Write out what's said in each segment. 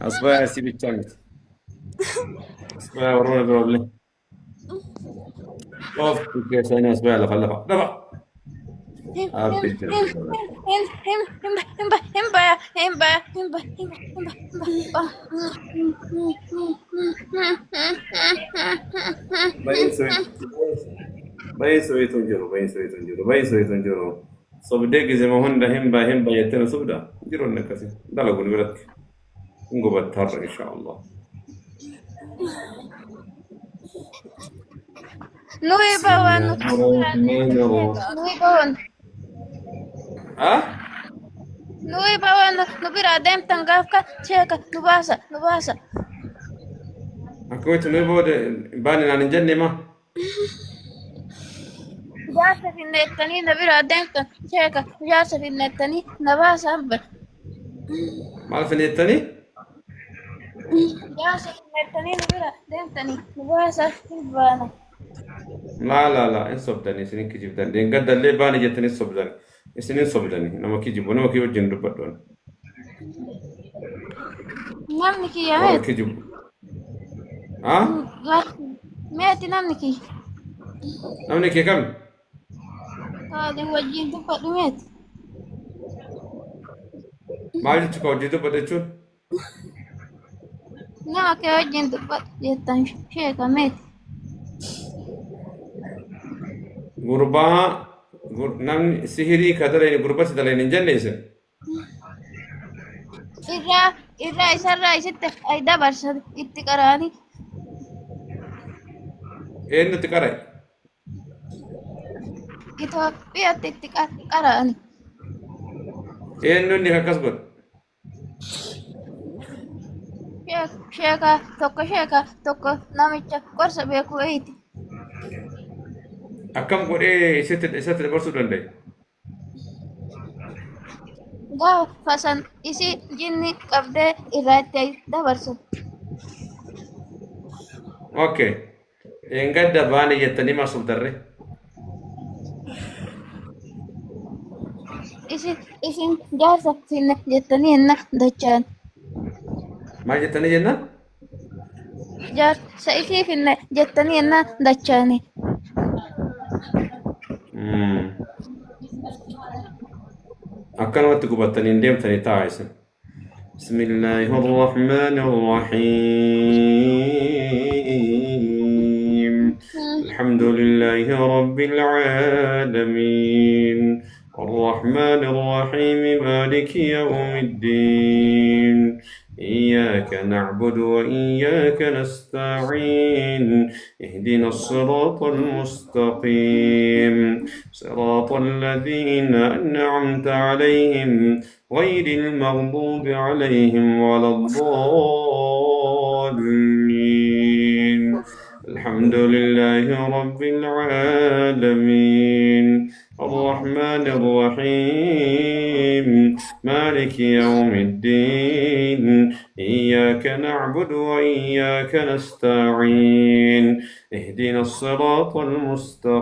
أصبع سيب الشمس. أصبع ورونا بروبلي. أوف كيف أنا أصبع لا خلفها دفع. أبي جنب. باين سويت. باين سويت انجرو باين سويت انجرو باين سويت انجرو. صبدك زي ما هن هم با يتنا صبدا جرو نكسي دلقوا نقولك نقول بتهرج إن شاء الله. Nui بسم bawan, الله الرحمن الرحيم. nui bawan, أه nui bawan, nubi radem tangafka, cheka, nubasa. أكويت نبود باني عن الجنة ما Jasa finnettani, nubi radem tan, cheka, jasa finnettani, nabasa abba. ما عرف الثاني. Jasa finnettani, nubi radem tani, nabasa hibbana. لا إن صبدني سنين كي جبدني دين قد اللي باني جتني صبدني سنين صبدني نما كي جيبوا نما كي وجن ربطون Namni ki ورا yamet, كي جيبوا ها meti namni ki. نمني كي كم Kadi wajin tupat meti. ما جيت كوجيتو بديتون Nama ke wajin tupat jetan cheka meti. غربا نم سهري كذا غربا سدلين الجنة إيش Irraa isarraa isitti ay dabarsan itti qaraani إيه نتكرر Itoophiyaatti itti qaraani. إيه نوني كاسبر Sheeka tokko namicha gorsa beeku eeyti. أكم قول إيه ست برسول دندي Gaafa san isii jinni qabdee irraa itti ay dabarsan. أوكي إن قد باني جتني ما صبدري Isin jaarsa finne jettanii hinna dachaan. ما جتني جنة Jaarsa isii finne jettanii hinna dachaani. أكن وقت قبضتني نديم تاني تعيس. بسم الله الرحمن الرحيم. الحمد لله رب العالمين الرحمن الرحيم مالك يوم الدين إياك نعبد وإياك نستعين اهدنا الصراط المستقيم صراط الذين أنعمت عليهم غير المغضوب عليهم ولا الضالين الحمد لله رب العالمين الرحمن الرحيم مالك يوم الدين إياك نعبد وإياك نستعين اهدنا الصراط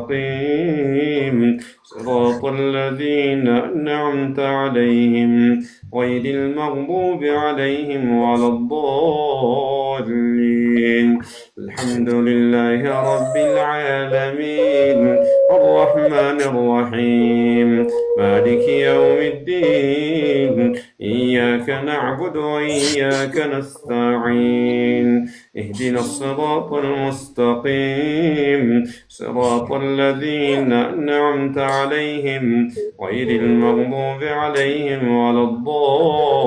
المستقيم صراط الذين أنعمت عليهم غير المغضوب عليهم ولا الضالين الحمد لله رب العالمين الرحمن الرحيم مالك يوم الدين إياك نعبد وإياك نستعين اهدنا الصراط المستقيم صراط الذين أنعمت عليهم غير المغضوب عليهم ولا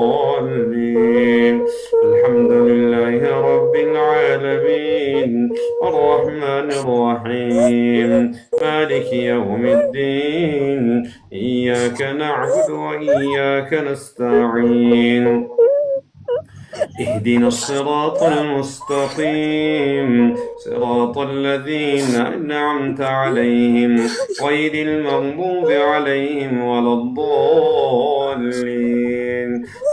الضالين الحمد لله رب العالمين الرحمن الرحيم مالك يوم الدين إياك نعبد وإياك نستعين اهدنا الصراط المستقيم صراط الذين أنعمت عليهم غير المغضوب عليهم ولا الضالين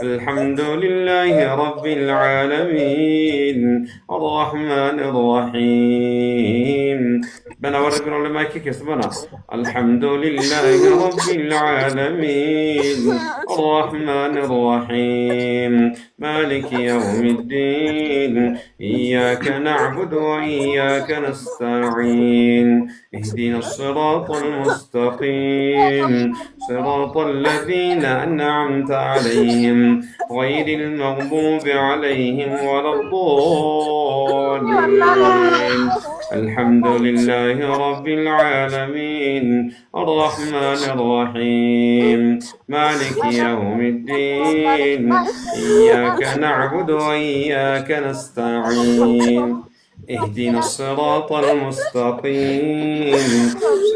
الحمد لله رب العالمين الرحمن الرحيم بنا ورد من ما كيك اسمنا الحمد لله رب العالمين الرحمن الرحيم مالك يوم الدين إياك نعبد وإياك نستعين اهدنا الصراط المستقيم صراط الذين أنعمت عليهم غير المغضوب عليهم ولا الضالين الحمد لله رب العالمين الرحمن الرحيم مالك يوم الدين إياك نعبد وإياك نستعين اهدنا الصراط المستقيم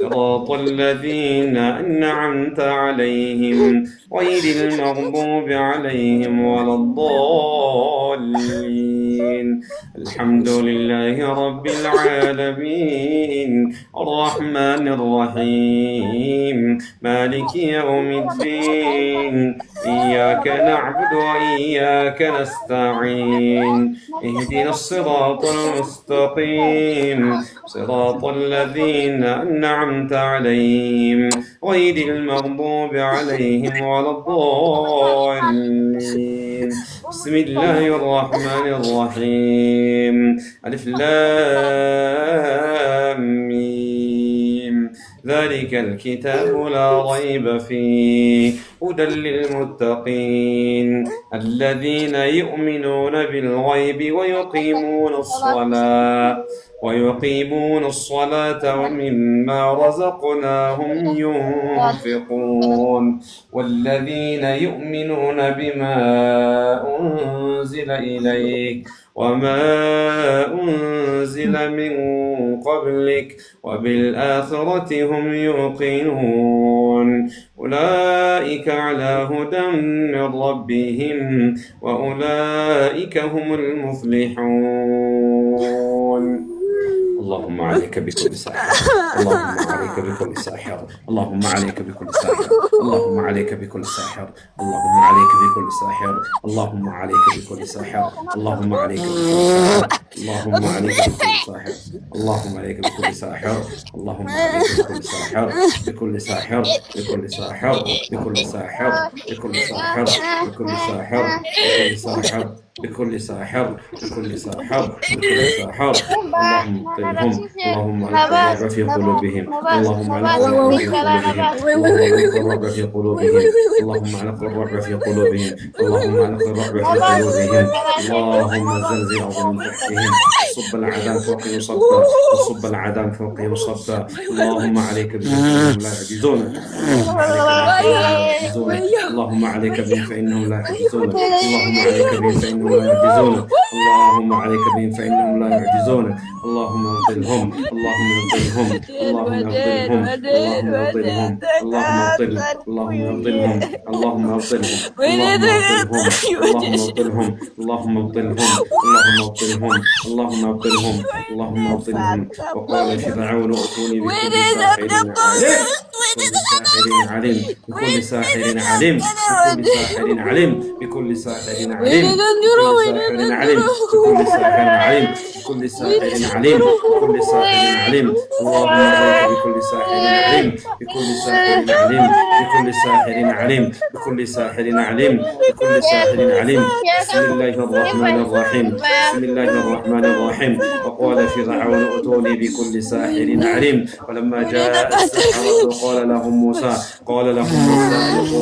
صراط الذين أنعمت عليهم غير المغضوب عليهم ولا الضالين الحمد لله رب العالمين الرحمن الرحيم مالك يوم الدين إياك نعبد وإياك نستعين اهدنا الصراط المستقيم صراط الذين أنعمت عليهم غير المغضوب عليهم ولا الضالين بسم الله الرحمن الرحيم ألف لام ميم ذلك الكتاب لا ريب فيه هدى للمتقين الذين يؤمنون بالغيب ويقيمون الصلاة ومما رزقناهم ينفقون والذين يؤمنون بما أنزل إليك وما أنزل من قبلك وبالآخرة هم يوقنون أولئك على هدى من ربهم وأولئك هم المفلحون اللهم عليك بكل ساحر اللهم عليك بكل ساحر اللهم عليك بكل ساحر اللهم عليك بكل ساحر اللهم عليك بكل ساحر اللهم عليك بكل ساحر اللهم عليك بكل ساحر اللهم عليك بكل ساحر اللهم عليك بكل ساحر بكل ساحر بكل ساحر بكل ساحر بكل ساحر بكل ساحر بكل ساحر بكل ساحر بكل ساحر اللهم اقتلهم اللهم علق الرعب في قلوبهم اللهم علق الرعب في قلوبهم اللهم علق الرعب في قلوبهم اللهم علق الرعب في قلوبهم اللهم زلزل من تحتهم صب العذاب فوقهم صبا وصب العذاب فوقهم صبا اللهم عليك بهم لا يعجزون اللهم عليك بهم فإنهم لا يعجزون اللهم عليك بهم فإنهم لا يعجزون اللهم عليك بهم فإنهم لا يعجزون اللهم اغفرهم اللهم اغفرهم اللهم اغفرهم اللهم اغفرهم اللهم اغفرهم اللهم اغفرهم اللهم اغفرهم اللهم اغفرهم اللهم اغفرهم اللهم اغفرهم وقال فرعون ائتوني بكل ساحر عليم بكل ساحر عليم بكل ساحر عليم بكل ساحر عليم بكل ساحر عليم اللهم عليك بكل ساحر عليم بكل ساحر عليم بكل ساحر عليم بكل ساحر عليم بكل ساحر عليم بسم الله الرحمن الرحيم بسم الله الرحمن الرحيم وقال فرعون ائتوني بكل ساحر عليم ولما جاء السحرة قال لهم موسى القوا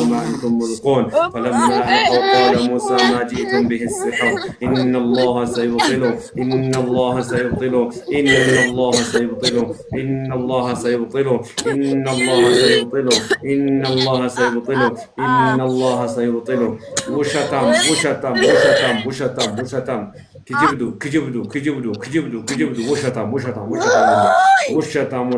ما انتم ملقون فلما القوا قال موسى ما جئتم به السحر إن الله سيبطله إن الله سيبطله إن الله سيبطله إن الله سيبطله إن الله سيبطله إن الله سيبطله إن الله سيبطله وشتم وشتم وشتم وشتم وشتم كجبدو كجبدو كجبدو كجبدو كجبدو وشتم وشتم وشتم وشتم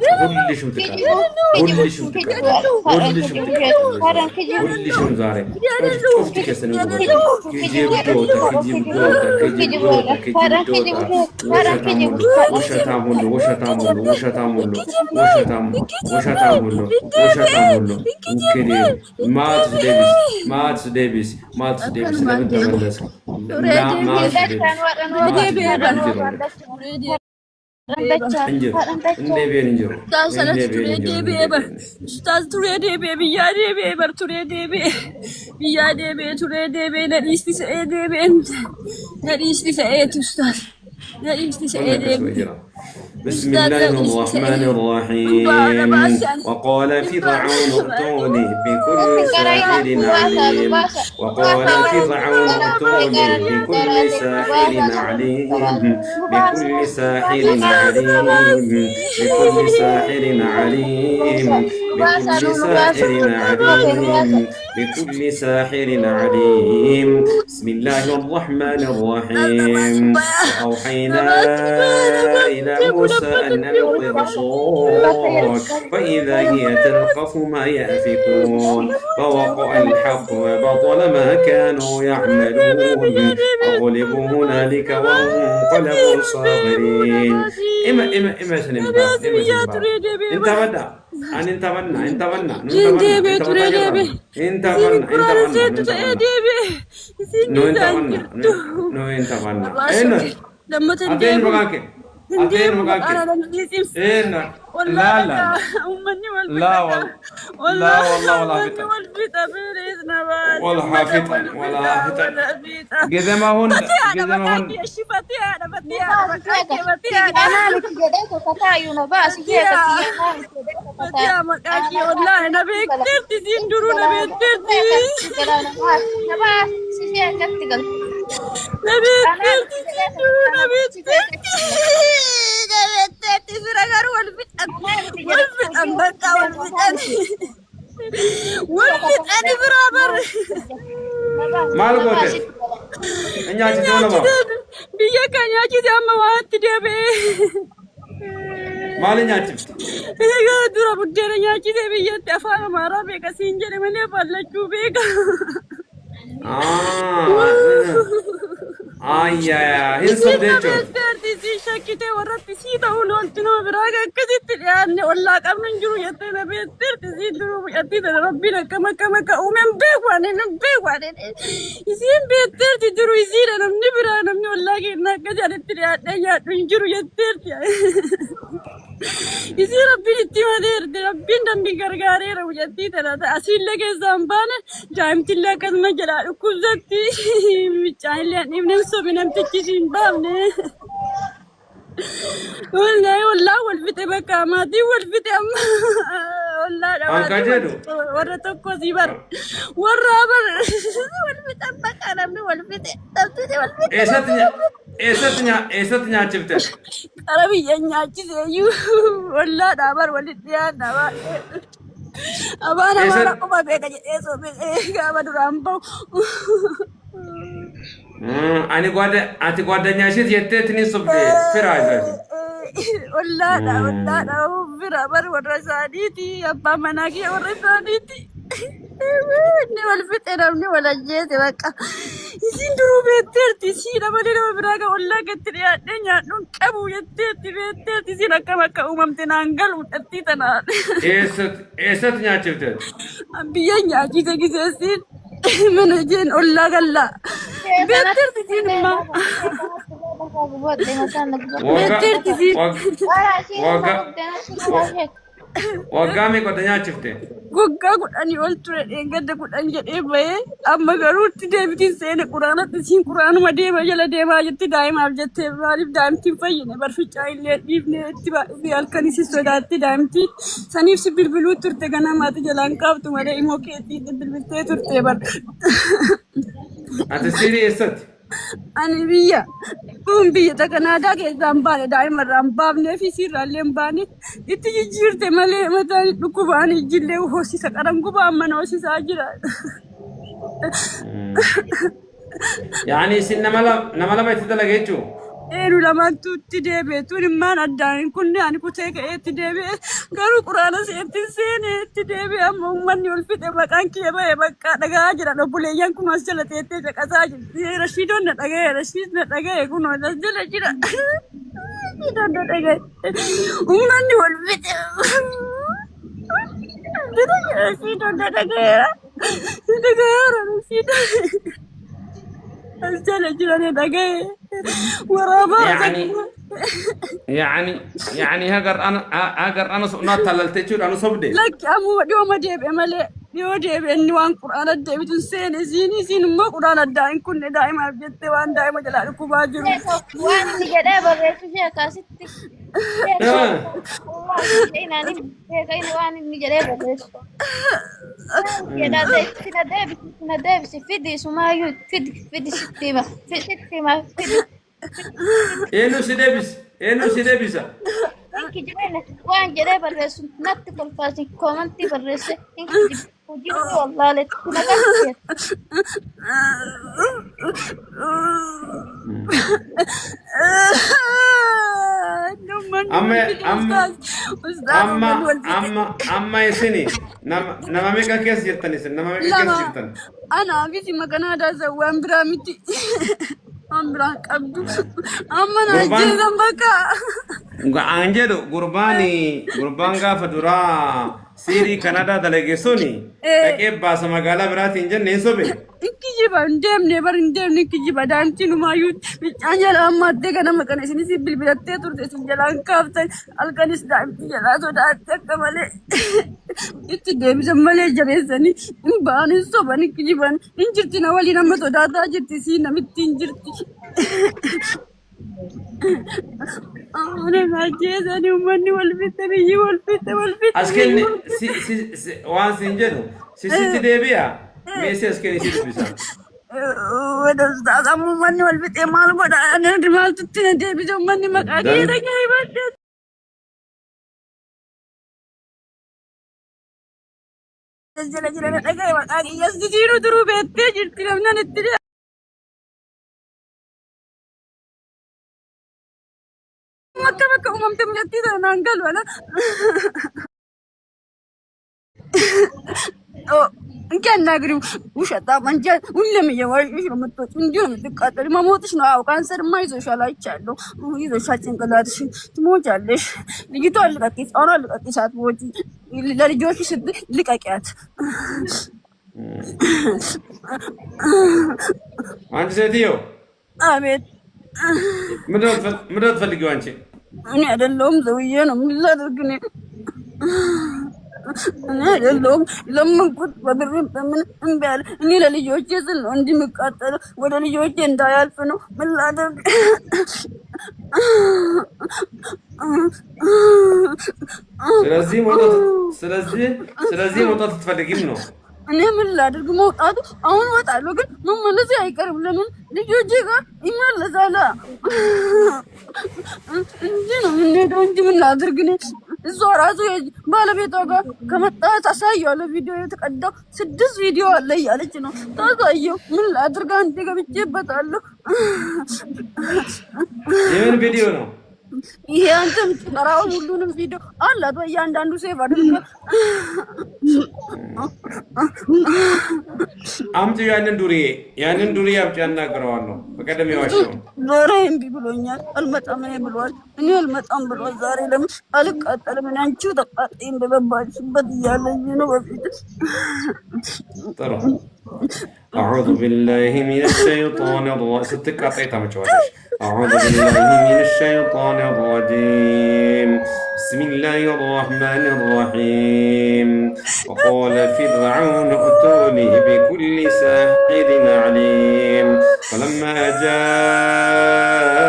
كل شو تكلم كل شو تكلم كل شو تكلم كل شو زاري شفت كسر كجبدو كجبدو كجبدو وشتم وشتم وشتم وشتم وشتم وكريم ماتس ديفيس لم تملس بيا ديبي تري ديبي نريستي سعيد ديبي نريستي سعيد أستاذ نريستي سعيد ديبي بسم الله الرحمن الرحيم وقال فرعون ائتوني بكل ساحر عليم وقال فرعون ائتوني بكل ساحر عليم بكل ساحر عليم بكل ساحر عليم بكل ساحر عليم بكل ساحر عليم بسم الله الرحمن الرحيم وأوحينا إلى موسى أن ألق عصاك فإذا هي تلقف ما يأفكون فوقع الحق وبطل ما كانوا يعملون فغلبوا هنالك وانقلبوا صاغرين إما سنبدا انت بدا انت بنا انت بنا انت بنا لما أتين مكانك أتين مكانك إيه لا لا لا والله ولا فتن ولا حافظ ولا حافظ جزء ما هون جزء ما هون يا مكاكي والله نبيك ترتزين درو نبيك ترتزين maal goote nyaachise nama biyya kan nyaachise amma waanti deebi'e maali nyaachifte egaa dura buddeena nyaachise biyyatti afaan amaaraa beeka siin jedhe malee ballachuu beeka ayyaa hin sobdeechoon si shakkite warratti sii ta'uun wanti nama biraa akkasitti dhiyaanne ollaa qabnu hin jiru jettee na beekteerti sii duruu mucattii tana rabbiin akka uumen beekwaane isiin beekteerti jiru isiidha namni biraa namni ollaa keenya akka jaanitti dhiyaadhee nyaadhu hin jiru jetteerti isii rabbiin itti mateerti rabbiin dambii gargaareera mucattii tana asiillee keessaan baane jaa'imtillee akkasuma jedhaa dhukkubsatti micaanillee dhibneen sobi namtichi siin baafne والله والفتى بكى ما دي والفتى والله أنك جدو ورا تكو زيبر ورا والفتى بكى نمي والفتى تبتدي والفتى إيستنيا شفته عربي ينياجي زيو والله دابر والديان دابر أبانا ما رقم بيجا جيسو بيجا ما درامبو أنت قادة شيء يتتني صبدي فرايز والله فرا بر ورسانيتي أبا مناكي ورسانيتي والفتنة مني ولا جيت بقى يسندرو بيترتي سينا مدينة براغا والله كتري أدنيا نكبو يترتي بيترتي سينا كما كأمم تنانجل وترتي تنا إيست نياتشفتت أبيا نياتشي تكيسين من جين والله قلا بيترتي سين ما بيترتي سين وقامي قد نياتشفتت Goggaa kudhanii ol ture dheengadda kudhan jedhee bahee amma garuutti deebitiin seene quraanatti isiin quraanuma deema jala deemaa jetti daa'imaaf jettee maaliif daa'imtiin fayyine barfichaa illee dhiifnee itti baay'ee halkan isi sodaatti daa'imtiin saniif si bilbiluu turte ganamaati jalaan qaabtu malee immoo keetii bilbiltee turte bar. Ati sirii eessatti? Ani biyya Kanaadaa keessaan baane daa'imarraan baafnee fi siirraallee hin baane itti jijjiirte malee mataan dhukkubaan ijjillee hoosisa qarangubaan mana hoosisaa jira. Yaani isin nama lama itti dalaga jechuun? Eenyu lamaantu itti deebi'e tun immaan addaan kun ani kutee ka'ee itti deebi'e garuu quraana seetti seenee itti deebi'e amma uummanni ol fixe maqaan kiyya ba'e bakka dhagaa jira obboleeyyan kun as jala teettee caqasaa jirti rashiidoon na dhaga'e kun as jala jira rashiidoon na dhaga'e uummanni ol fixe rashiidoon na dhaga'eera rashiidoon أستاذ جيراني دقيقة ورابع يعني هاجر أنا سؤال تلالتي شو أنا صبدي لك أمو يوم أجيب أملي يودي بإني وان قرآن الدبيت سين سين ما قرآن الدائم كن دائما بجد وان دائما جلالكم باجر وانا اللي جدا بريت شيء كاستي والله شيء ناني كاين وانا اللي جدا بريت جدا فينا دابس فيدي سما يود فيدي ستيما ستيما فيدي إنه سيدبس إنك جبنا وان جدا بريت نتكل فاسي كومنتي بريت إنك جبنا والله لك نقص amma isini nama meka kes jirtan isin nama meka kes jirtan أنا أبي ما كان هذا زوان برامتي أمبران كابدو أما نجيزا بكا anjedo gurbaan gaafa duraa siirii Kanadaa dalage suni dhaqee baasa magaalaa biraatiin jenne hin sobe kijiba ndemne kijiba daanti numaayuu micaanyala ammaatee kana maqana isinis bilbilattee turte isin jalaan kaaftan halkanis daa'imti jalaa sodaatte akka malee itti deebisan malee jabeessanii hin ba'an hin soban kijiban hin jirti na waliin amma sodaataa jirti sii namitti hin jirti. أنا ما جيزاني ومني والفتة بيجي والفتة أسكني وان سنجدو سيسيتي ديبيا ميسي أسكني سيسي بيسا ودستاذ أمو مني والفتة مال بدا أنا رمال تتنا ديبيا ومني مكاكي رجعي بدا جلا رجعي مكاكي يسجيرو درو بيتي جرتي لمنا نتري مكة أمم تملتي ذا نانجل ولا كان ناقري وش طبعا جا ولا ميجوا يشرب متوت من جون متقاتل ما موتش نوع كانسر ما يزوج على يتشالو ويزوج شاتين كلاتش تموت عليش لقيتوا اللي قتيس أنا اللي قتيس هتموتي اللي رجوش يسد اللي كاكات عندي زيتيو آمين مدة تفلقوا أنتي أنا هذا اللوم زوجنا من لا تركني أنا هذا اللوم لما كنت بدرب من أمبال إني لا لجوج يزن عندي مقاتل ولا لجوج يندايل فنو من لا ترك سلازي موضة تفلقي منه أنا من لا ترك موقعد أون وتعلق من لزي أيكرم لمن لجوجيها إيمان لزالا إنجينا من ندون من لا تركني الزورة زوج بالا بيتوغا كما تاسايو على فيديو يتقدم 6 فيديو على يالجنا تاسايو من لا ترك أنتي كبيتشبت الله يمن فيديو نو ይሄ አንተም ተራው ሁሉንም ቪዲዮ አለ በእያንዳንዱ ሴቭ አድርገ አምጪ ያንን ዱርዬ አምጪ አናግረዋለሁ በቀደም ያዋሽው ዛሬ እምቢ ብሎኛል አልመጣም እኔ ብሏል እኔ አልመጣም ብሏል ዛሬ ለምን አልቃጠልም እኔ አንቺው ተቃጠይ እንደበባችበት እያለኝ ነው በፊት ጥሩ أعوذ بالله من الشيطان الرجيم ستقاطعي تمشوالش أعوذ بالله من الشيطان الرجيم بسم الله الرحمن الرحيم وقال فرعون ائتوني بكل ساحر عليم فلما جاء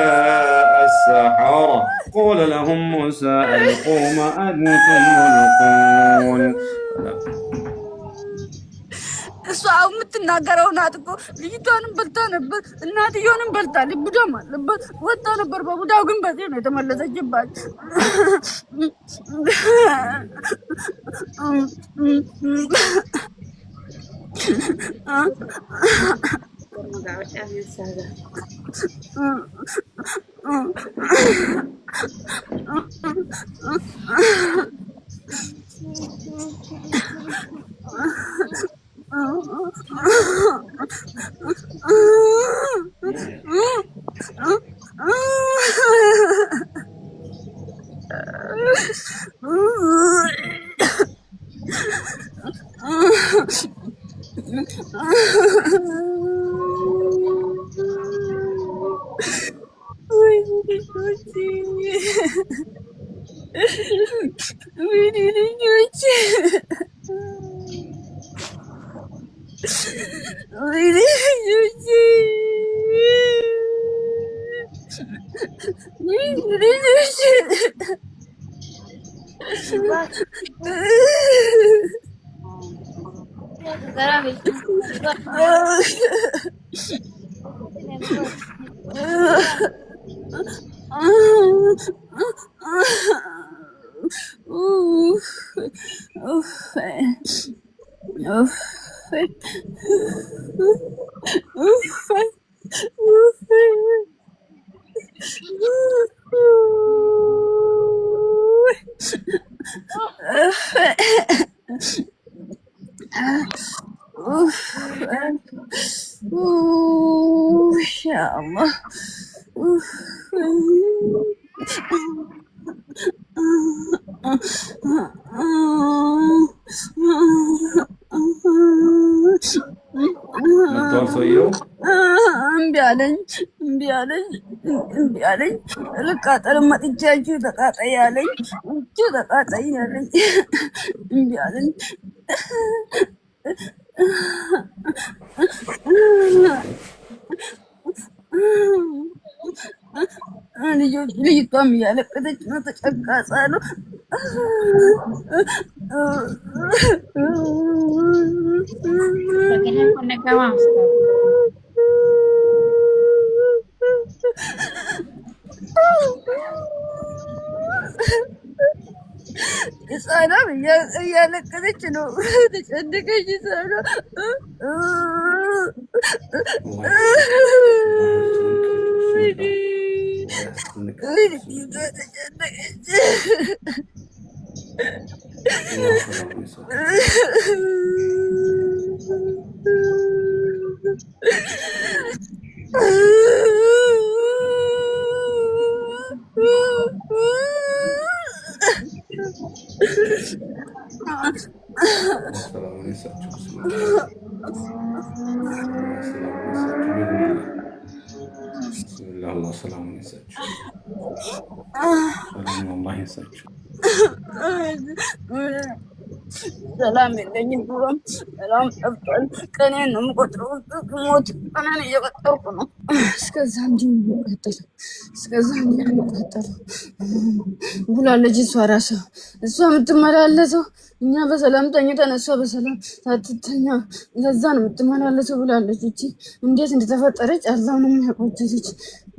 السحرة قال لهم موسى ألقوا ما أنتم ملقون እሷ የምትናገረው ናት እኮ ልጅቷንም በልታ ነበር እናትየውንም በልታለች ቡዳም አለበት ወጣ ነበር በቡዳው ግን በዚህ ነው የተመለሰችባት يا الله. መጥቷል ሰውየው። እምቢ አለኝ እምቢ አለኝ እምቢ አለኝ። ልቃጠል መጥቻችሁ ተቃጠይ አለኝ። እጁ ተቃጠይ አለኝ። እምቢ አለኝ። ልጅቷም እያለቀሰች ነው። ተጨቃጻ ነው። ህፃናም እያለቀሰች ነው። ተጨነቀች ህፃና الله سلام يسعدك. الله يسعدك. ሰላም የለኝም። ድሮም ሰላም ጠፍቷል። ቀኔን ነው የምቆጥረው። ሞት ቀኔን እየቆጠርኩ ነው። እስከዛ እንዲህ የሚቀጥለው እስከዛ እንዲህ የሚቀጥለው ብላለች። እሷ ራሷ እሷ የምትመላለሰው እኛ በሰላም ተኝተን እሷ በሰላም ሳትተኛ ለዛ ነው የምትመላለሰው ብላለች። እቺ እንዴት እንደተፈጠረች አላህ ነው የሚያቆጭልች።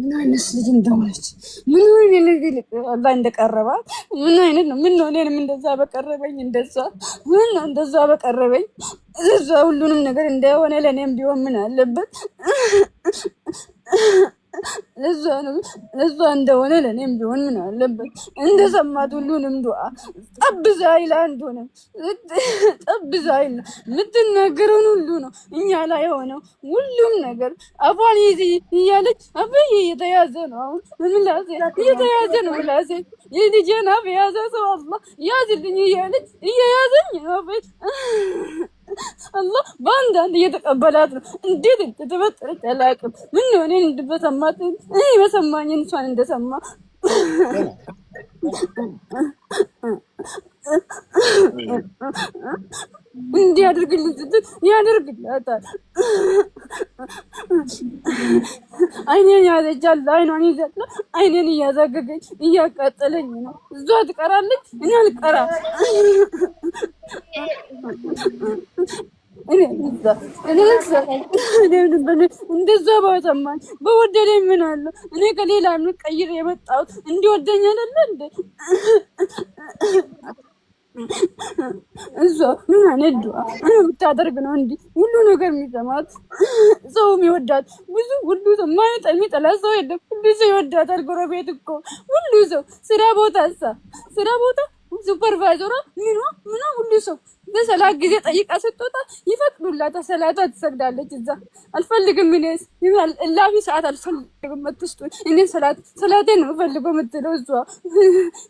ምን አይነት ልጅ እንደሆነች ምን አይነት ልጅ አላህ እንደቀረባት ምን አይነት ነው። ምን ነው እኔንም እንደዛ በቀረበኝ እንደዛ ምን ነው እንደዛ በቀረበኝ እዛ ሁሉንም ነገር እንደሆነ ለኔም ቢሆን ምን አለበት? እዛ እንደሆነ ለኔም ቢሆን ምን አለበት? እንደሰማት ሁሉንም ዱዓ ጠብዛ ይላ እንደሆነ ጠብዛ ይላ የምትናገረውን ሁሉ ነው እኛ ላይ የሆነው ሁሉም ነገር አፏን ይዚ እያለች አፍዬ እየተያዘ ነው። አሁን ምላሴ እየተያዘ ነው። ምላሴ የልጄን አፍ የያዘ ሰው አላህ ያዝልኝ እያለች እየያዘኝ ነው። አላህ በአንዳንድ እየተቀበላት ነው። እንዴት እንደተፈጠረች አላውቅም። ምን ነው እኔን እንደበሰማት እኔ በሰማኝን እሷን እንደሰማ እንዲያደርግልኝ ስትል ያደርግላታል። አይኔን ያዘቻል። አይኗን ይዘላ አይኔን እያዛገገች እያቃጠለኝ ነው። እሷ ትቀራለች፣ እኔ አልቀራም። እንደዛ ባሰማኝ በወደደኝ ምን አለ? እኔ ከሌላ ቀይር የመጣሁት እንዲወደኝ አይደለ እንዴ? እሷ ምን አይነት ዱዓ ብታደርግ ነው እንዲህ ሁሉ ነገር የሚሰማት ሰው የሚወዳት? ብዙ ሁሉ ሰው ማለት የሚጠላት ሰው የለም። ሁሉ ሰው ይወዳታል። ጎረቤት እኮ ሁሉ ሰው ስራ ቦታ ሱፐርቫይዘሯ ምኗ ሁሉ ሰው በሰላት ጊዜ ጠይቃ ስትወጣ ይፈቅዱላታል። ሰላቷ ትሰግዳለች። እዛ አልፈልግም እኔስ እላፊ ሰዓት አልፈልግም አትስጡኝ፣ እኔ ሰላቴን ነው የምፈልገው የምትለው እሷ።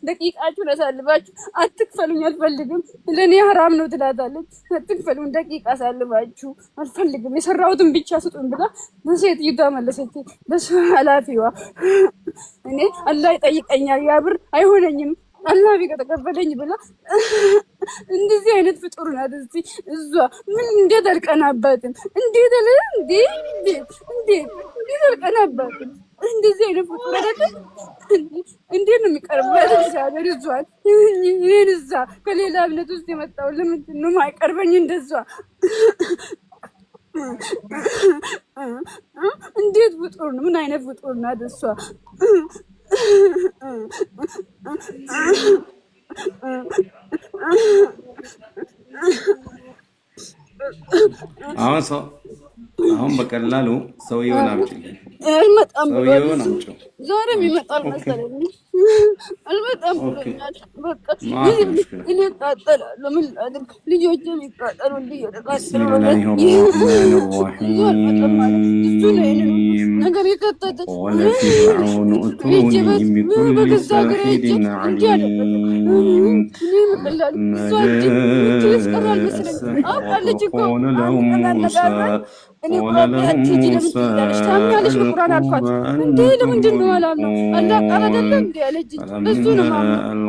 ደቂቃችሁን አሳልፋችሁ አትክፈሉኝ አልፈልግም፣ ለእኔ ሀራም ነው ትላታለች። አትክፈሉኝ ደቂቃ አሳልፋችሁ አልፈልግም፣ የሰራሁትን ብቻ ስጡኝ ብላ ለሴትዮዋ መለሰች። ለሱ ኃላፊዋ እኔ አላህ ይጠይቀኛል፣ ያ ብር አይሆነኝም አላህ ቢቀበለኝ ብላ እንደዚህ አይነት ፍጡር ናት። እሷ ምን እንዴት አልቀናባትም? እንዴት አልቀናባትም? እንደዚህ አይነት ፍጡር አይደለም። እንዴት ነው የሚቀርባት? እግዚአብሔር እሷን እኔን እዛ ከሌላ እምነት ውስጥ የመጣው ለምንድን ነው የማይቀርበኝ እንደሷ? እንዴት ፍጡር ነው? ምን አይነት ፍጡር ናት እሷ? አሁን በቀላሉ ሰውየውን አምጪልኝ። አይመጣም ብሎ ሰውየውን አምጪው። ዛሬም ይመጣል መሰለኝ። አልመጣም ብሎኛል። በቃ እኔ እቃጠላለሁ። ምን ላድርግ? ልጆቼም ይቃጠሉ እንዲህ እየተቃጠሉ ነገር የከተተ فرعون ائتوني بكل ساحر عليم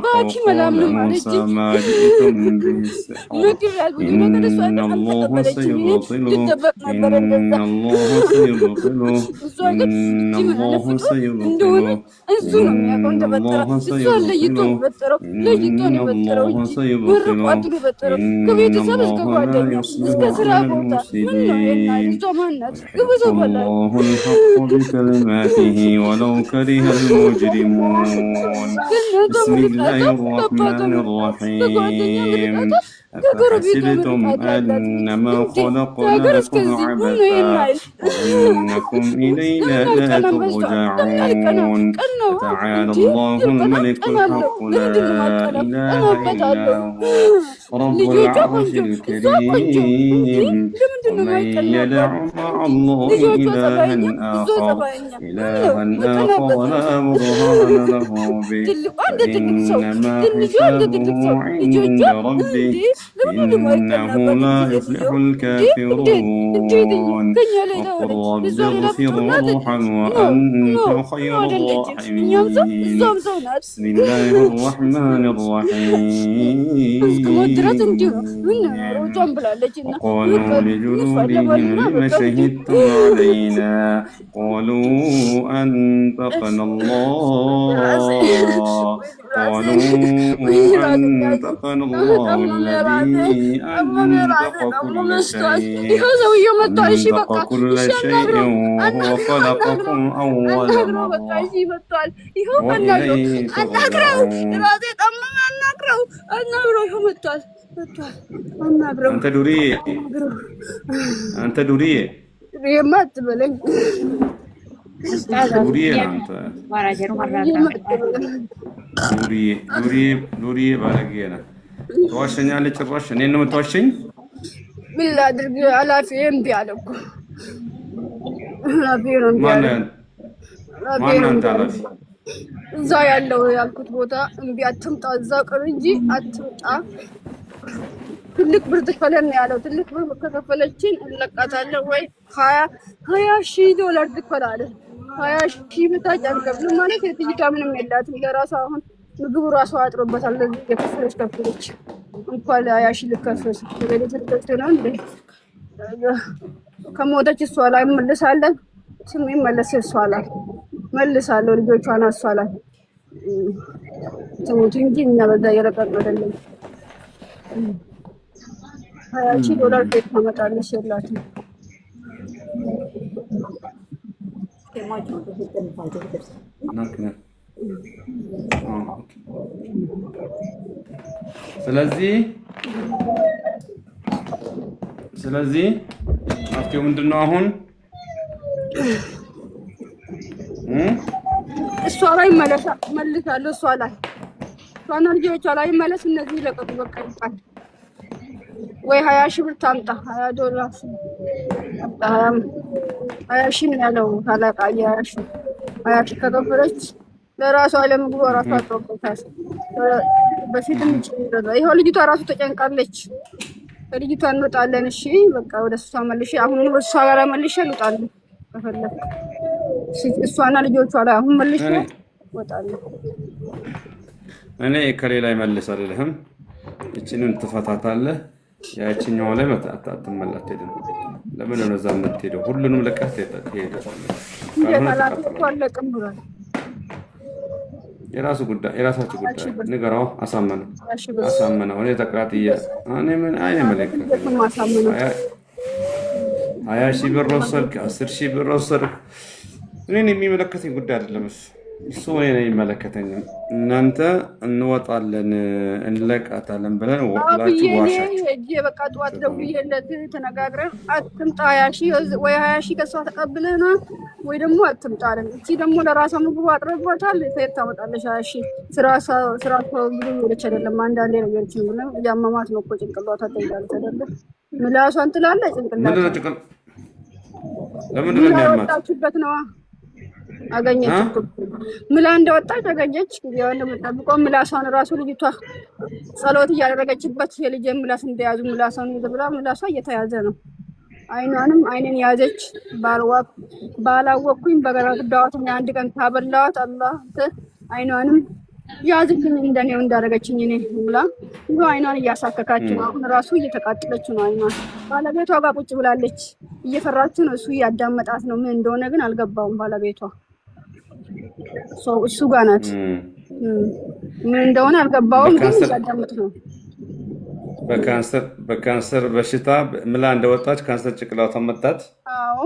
قال لهم موسى ما جئتم به السحر إن الله سيبطله إن الله سيبطله إن الله سيبطله إن الله سيبطله إن الله سيبطله إن الله لا يصلح عمل المفسدين الله الحق بكلماته ولو كره المجرمون بسم الله الرحمن الرحيم أفحسبتم أنما خلقناكم عبثا وأنكم إلينا لا ترجعون فتعالى الله الملك الحق لا إله إلا هو رب العرش الكريم ومن يدع مع الله إلها آخر لا برهان له به فإنما حسابه عند ربه إنه لا يفلح الكافرون وقل رب اغفر وارحم وأنت خير الراحمين بسم الله الرحمن الرحيم وقالوا لجلودهم لم شهدتم علينا قالوا أنطقنا الله الذي أنطق كل شيء وهو خلقكم أول مرة وإليه ترجعون أنت دورية ما تبلغ دورية أنت دورية ባለጌና ተዋሸኛለች። ጭራሽ እኔን ነው የምትዋሸኝ? ምን ላድርግ? ኃላፊዬ እምቢ አለ እኮ። ማነው አንተ ኃላፊ? እዛ ያለው ያልኩት ቦታ እምቢ አትምጣ፣ እዛ ቅር እንጂ አትምጣ። ትልቅ ብር ትክፈለን ነው ያለው። ትልቅ ብር ከከፈለችን እንለቃታለን ወይ 20,000 ዶላር ትክፈላለ። 20,000 በታች አልከፍልም ማለት የትይታ ምንም የላትም። ለራሷ አሁን ምግቡ ራሷ አጥሮበታል። ለዚህ ከፈለች እንኳን 20,000 ልከፍል ነው እንዴ? ከሞተች እሷ ላይ መልሳለን። ስም ይመለስ እሷ ላይ መልሳለሁ። ልጆቿን እሷ ላይ ትሙት እንጂ እኛ በዛ እየለቀቅን አይደለም። 20,000 ዶላር ቤት ታመጣለች የላትም። ስለዚህ መፍትሄው ምንድነው? አሁን እሷ ላይ መልሳለሁ። እሷ ላይ እሷና ልጆቿ ላይ መለስ። እነዚህ ለቀቁ በቃ ይባል ወይ 20,000 ብር ታምጣ። 20 ዶላር 20,000 ያለው ታላቃ 20,000 ከከፈለች ለራሷ ለምግቡ ራሷ አጥሮበታል። በፊትም ይኸው ልጅቷ ራሱ ተጨንቃለች። ከልጅቷ እንወጣለን። እሺ በቃ ወደ እሷ መልሼ አሁን ወደ እሷ ጋር መልሼ ልውጣለሁ። ከፈለክ እሷና ልጆቿ ላይ አሁን መልሼ እወጣለሁ። እኔ ከሌላ ይመልሳልልህም እቺንን ትፈታታለህ ያቺኛው ላይ አትመለስ ሄደን ለምን ነው እዛ የምትሄደው ሁሉንም ለቀህ ትሄዳለህ የራሱ ጉዳይ የራሳችሁ ጉዳይ ንገረው አሳመነው እኔ ተቃጥዬ እኔ ምን አይኔ መለከት 20,000 ብር ወሰድክ 10,000 ብር ወሰድክ እኔን የሚመለከተኝ ጉዳይ አይደለም እሱ እኔን የሚመለከተኝ እናንተ እንወጣለን እንለቃታለን ብለን ወላችሁ ዋሻችሁ እጄ በቃ ጧት ደውዬለት ተነጋግረን አትምጣ 20,000 ወይ 20,000 ከሷ ተቀብለና ወይ ደግሞ አትምጣ አለን እቺ ደግሞ ለራሷ ምግብ አጥረባታል ፈየት ታመጣለሽ 20,000 ስራ ብዙ ወለች አይደለም አንዳንዴ ነገርች ነው ያማማት ነው እኮ ጭንቅላቷ ተይዳለች አይደለ ምላሷን ትላለች ጭንቅላቷ ለምን ነው የሚያማት ነው አገኘች ምላ እንደወጣች አገኘች ያው እንደምጠብቀው ምላሷን ራሱ ልጅቷ ጸሎት ያደረገችበት የልጅ ምላስ እንደያዙ ምላሷን ይዘብላ ምላሷ እየተያዘ ነው አይኗንም አይኔን ያዘች ባላወኩኝ በገራዳዋት አንድ ቀን ታበላዋት አላህ አይኗንም ያዝልኝ እንደኔው እንዳረገችኝ እኔ ብላ ነው አይኗን እያሳከካች ነው አሁን ራሱ እየተቃጠለች ነው አይኗ ባለቤቷ ጋር ቁጭ ብላለች እየፈራች ነው እሱ ያዳመጣት ነው ምን እንደሆነ ግን አልገባውም ባለቤቷ እሱ ጋር ናት ምን እንደሆነ አልገባውም ግን ያዳመጥ ነው በካንሰር በሽታ ምላ እንደወጣች ካንሰር ጭቅላቷ መጣት አዎ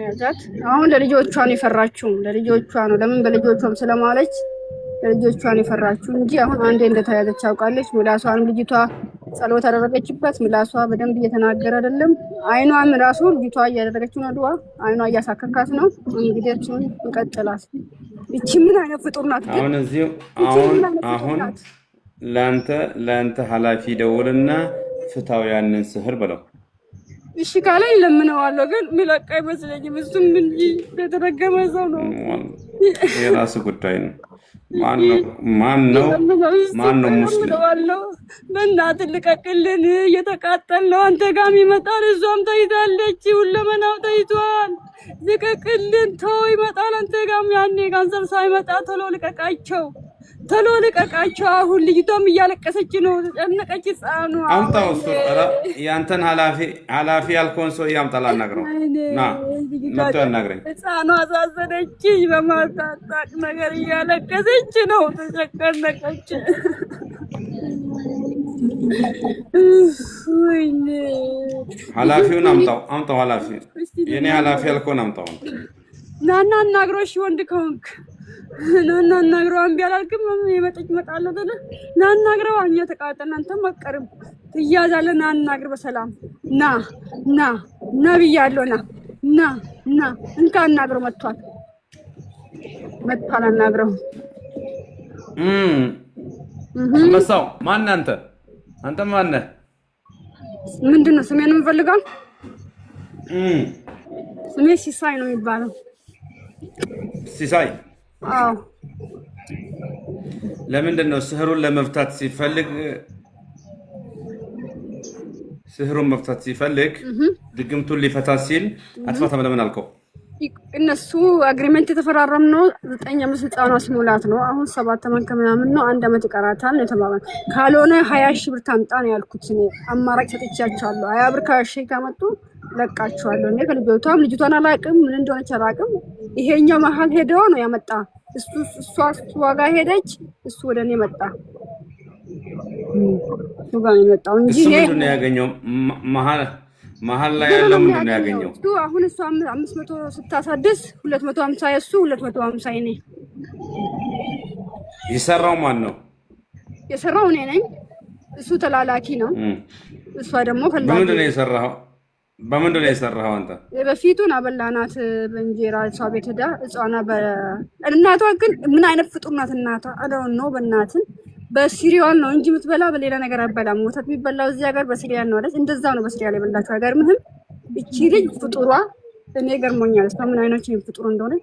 ያዛት አሁን ለልጆቿን የፈራችው ለልጆቿ ነው ለምን በልጆቿም ስለማለች ለልጆቿን የፈራችው እንጂ አሁን አንዴ እንደተያዘች አውቃለች ምላሷን ልጅቷ ጸሎት አደረገችበት ምላሷ በደንብ እየተናገረ አይደለም አይኗም ራሱ ልጅቷ እያደረገችው ነው ዱአ አይኗ እያሳከካት ነው እንግዲህ እሱን እንቀጥላለን እቺ ምን አይነት ፍጡር ናት አሁን ላንተ ኃላፊ ደውልና ፍታው ያንን ስህር በለው እሺ ካለኝ ለምነዋለሁ ግን ምለቃ አይመስለኝም እሱም እንጂ የተረገመ ሰው ነው የራሱ ጉዳይ ነው ማን ነው ሙስሊም በእናትህ ልቀቅልን እየተቃጠልነው አንተ ጋር ይመጣል እሷም ተይዛለች ሁለመናው ተይዟል ልቀቅልን ተው ይመጣል አንተ ጋር ያኔ ካንሰር ሳይመጣ ቶሎ ልቀቃቸው አሁን ልጅቷም እያለቀሰች ነው ተጨነቀች ህፃኗ አምጣው እሱ ያንተን ኃላፊ ያልከውን ሰው ያምጣላ አናግረው ና መጥቶ ያናግረኝ ህፃኗ አሳዘነችኝ በማታጣቅ ነገር እያለቀሰች ነው ተጨነቀች ወይኔ ኃላፊውን አምጣው ኃላፊ የኔ ኃላፊ ያልከውን አምጣው ናና አናግሮሽ ወንድ ከሆንክ ናና አናግረው አንቢ አላልክም የመጣች መጣለው አይደለ ናና አናግረው አኛ ተቃጠና አንተም አቀርም ትያዛለህ ና አናግር በሰላም ና ነብያለሁ ና እንካ አናግረው መጥቷል አናግረው መሳው ማን አንተ ማን ነህ ምንድነው ስሜን የምፈልገው ስሜ ሲሳይ ነው የሚባለው ሲሳይ አዎ ለምንድን ነው ስህሩን ለመፍታት ሲፈልግ ድግምቱን ሊፈታ ሲል አትፈታም ለምን አልከው እነሱ አግሪመንት የተፈራረምነው 9 ዓመት ህፃኗ ሲሞላት ነው አሁን 7 ዓመት ከምናምን ነው 1 ዓመት ይቀራታል ነው የተባባል ካልሆነ 20,000 ብር ታምጣ ነው ያልኩት እኔ አማራጭ ሰጥቻቸዋለሁ 20 ብር ከ20,000 ካመጡ ለቃቸዋለሁ እኔ ልጅቷን አላውቅም ምን እንደሆነች አላውቅም ይሄኛው መሀል ሄደው ነው ያመጣ እሷ ዋጋ ሄደች እሱ ወደኔ መጣ እሱ ጋር የመጣው እንጂ ምንድን ነው ያገኘው መሀል ላይ ያለው ምንድን ነው ያገኘው እሱ አሁን እሷ 500 ስታሳድስ 250 የሱ 250 የኔ የሰራው ማን ነው የሰራው እኔ ነኝ እሱ ተላላኪ ነው እሷ ደግሞ ፈላጊ በምንድን ነው የሰራው አንተ በፊቱን አበላናት በእንጀራ እሷ ቤት ሄዳ እሷና እናቷ ግን ምን አይነት ፍጡር ናት እናቷ አዳውን ነው በእናትን በሲሪያል ነው እንጂ የምትበላ በሌላ ነገር አይበላም ወተት የሚበላው እዚህ ሀገር በሲሪያል ነው አይደል እንደዛ ነው በሲሪያል የበላችው ሀገር ምንም እቺ ልጅ ፍጡሯ እኔ ገርሞኛል እሷ ምን አይነት ፍጡር እንደሆነ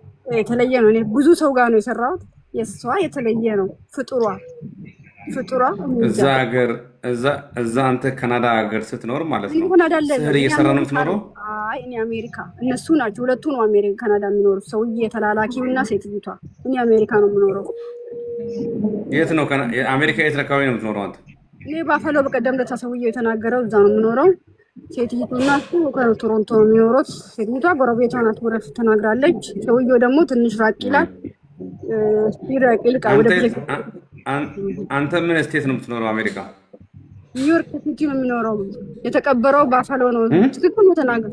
የተለየ ነው እኔ ብዙ ሰው ጋር ነው የሰራሁት የሷ የተለየ ነው ፍጡሯ እዛ ሀገር እዛ አንተ ካናዳ ሀገር ስትኖር ማለት ነው ስህር እየሰራ ነው የምትኖረው አይ እኔ አሜሪካ እነሱ ናቸው ሁለቱ ነው አሜሪካ ካናዳ የሚኖሩት ሰውዬ ተላላኪውና ሴትይቷ እኔ አሜሪካ ነው የምኖረው የት ነው አሜሪካ የት አካባቢ ነው የምትኖረው አንተ? እኔ ባፈሎ በቀደም ለታ ሰውዬው የተናገረው እዛ ነው የምኖረው። ሴትዮቱና እሱ ከቶሮንቶ ነው የሚኖሩት። ሴትዮቷ ጎረቤቷ ናት ወረፍ ተናግራለች። ሰውዬው ደግሞ ትንሽ ራቅ ይላል። ቢራቅ ይልቃ ወደ አንተ ምን ስቴት ነው የምትኖረው አሜሪካ? ኒውዮርክ ሲቲ ነው የሚኖረው። የተቀበረው ባፈሎ ነው። ትክክል ነው ተናገር።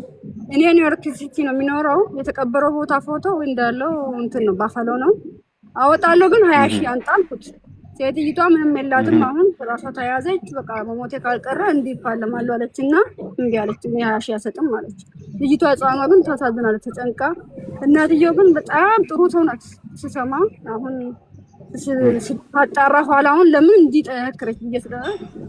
እኔ ኒውዮርክ ሲቲ ነው የሚኖረው። የተቀበረው ቦታ ፎቶ እንዳለው እንትን ነው ባፈሎ ነው። አወጣለሁ ግን 20 ሺህ አንጣልኩት። ሴትዮቷ ምንም የላትም። አሁን ራሷ ተያዘች። በቃ መሞቴ ካልቀረ እንዲህ ይፋለማለሁ አለችና እንዲህ አለች። እኔ 20 ሺህ አልሰጥም አለች። ልጅቷ ህፃኗ ግን ታሳዝናለች ተጨንቃ። እናትየው ግን በጣም ጥሩ ሰው ናት ስሰማ። አሁን ስታጣራ ኋላ አሁን ለምን እንዲህ ጠነከረች ብዬ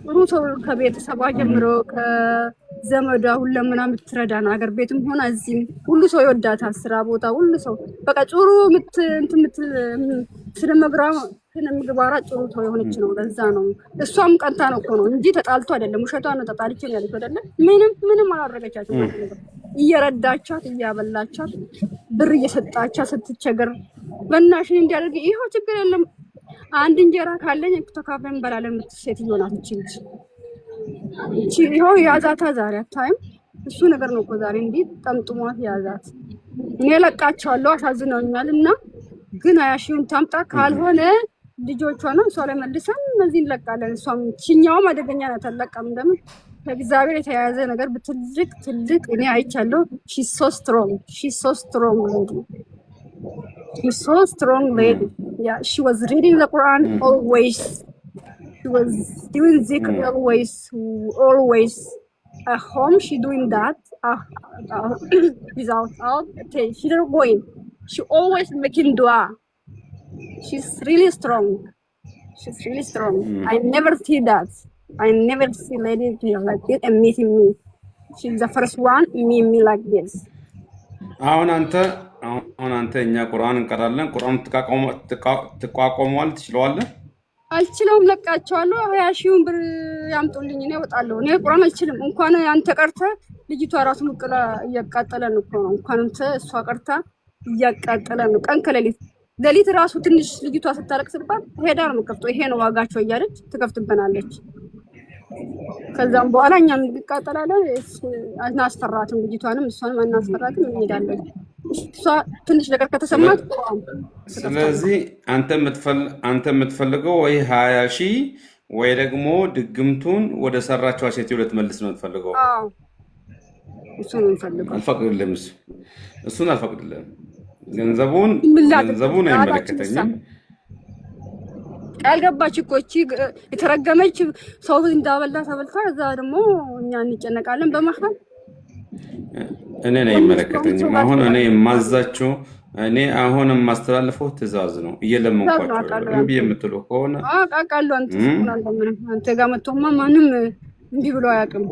ጥሩ ሰው ከቤተሰቧ ጀምሮ ከዘመዷ ሁለምና የምትረዳ ነው። ሀገር ቤትም ሆነ እዚህም ሁሉ ሰው ይወዳታል። ስራ ቦታ ሁሉ ሰው በቃ ጥሩ ስለምግባራ ጥሩ ሰው የሆነች ነው። ለዛ ነው እሷም ቀንታ ነው እኮ ነው እንጂ ተጣልቶ አይደለም። ውሸቷ ነው። ተጣልቼ ነው ያለች አይደለም። ምንም አላደረገቻትም። እየረዳቻት እያበላቻት ብር እየሰጣቻት ስትቸገር በእናትሽ እንዲያደርግ ይሄው ችግር የለም አንድ እንጀራ ካለኝ ተካፍለን እንበላለን የምትል ሴትዮ ናት እቺ ይሄው ያዛታ ዛሬ አታይም። እሱ ነገር ነው እኮ ዛሬ እንዲህ ጠምጥሟት ያዛት። እኔ ለቃቸዋለሁ አሳዝነውኛልና ግን 20 ሺውን ታምጣ ካልሆነ ልጆቿ ነው እሷ ላይ መልሰን እነዚህ እንለቃለን። እሷም ችኛውም አደገኛ ናት አለቃም እንደምን ከእግዚአብሔር የተያያዘ ነገር ትልቅ እኔ አይቻለሁ። she's so strong lady. She's so strong lady. Yeah, she was reading the Quran always. She was doing zikr always. At home she doing that without she don't going. She always making dua. She's really strong. I never see that. I never see lady like this and meeting me. She's the first one meet me like this. አሁን አንተ እኛ ቁርአን እንቀራለን። ቁርአን ተቋቋሟል ትችላለህ? አልችለውም። ለቃቸዋለሁ። 20 ሺውን ብር ያምጡልኝ እኔ እወጣለሁ። እኔ ቁርአን አልችልም። እንኳን አንተ ቀርተ ልጅቷ ራሱ ምቅላ እያቃጠለን እኮ ነው። እንኳን እሷ ቀርታ እያቃጠለን ነው። ቀን ከሌሊት ራሱ ትንሽ ልጅቷ ስታለቅስባት ሄዳ ነው የምትከፍተው። ይሄ ነው ዋጋቸው እያለች ትከፍትብናለች። ከዛም በኋላ እኛም እንቃጠላለን። አናስፈራትም። ልጅቷንም እሷንም አናስፈራትም። እንሄዳለን። እሷ ትንሽ ነገር ከተሰማት ስለዚህ አንተ የምትፈልገው ወይ 20 ሺህ ወይ ደግሞ ድግምቱን ወደ ሰራቸው ሴት ልትመልስ ነው የምትፈልገው? አዎ እሱን እንፈልጋለን። አልፈቅድልህም። እሱን አልፈቅድልህም። ገንዘቡን አይመለከተኝም። ቃል ገባች እኮ እቺ የተረገመች ሰው እንዳበላ ተበልታ እዛ ደግሞ እኛ እንጨነቃለን በመሃል። እኔ ነኝ አይመለከተኝም። አሁን እኔ የማዛቸው እኔ አሁን የማስተላልፈው ትእዛዝ ነው። እየለመንኳቸው እንቢ የምትሉ ከሆነ አቃቃለሁ። አንተ ጋር መጥቶማ ማንም እንቢ ብሎ አያውቅም።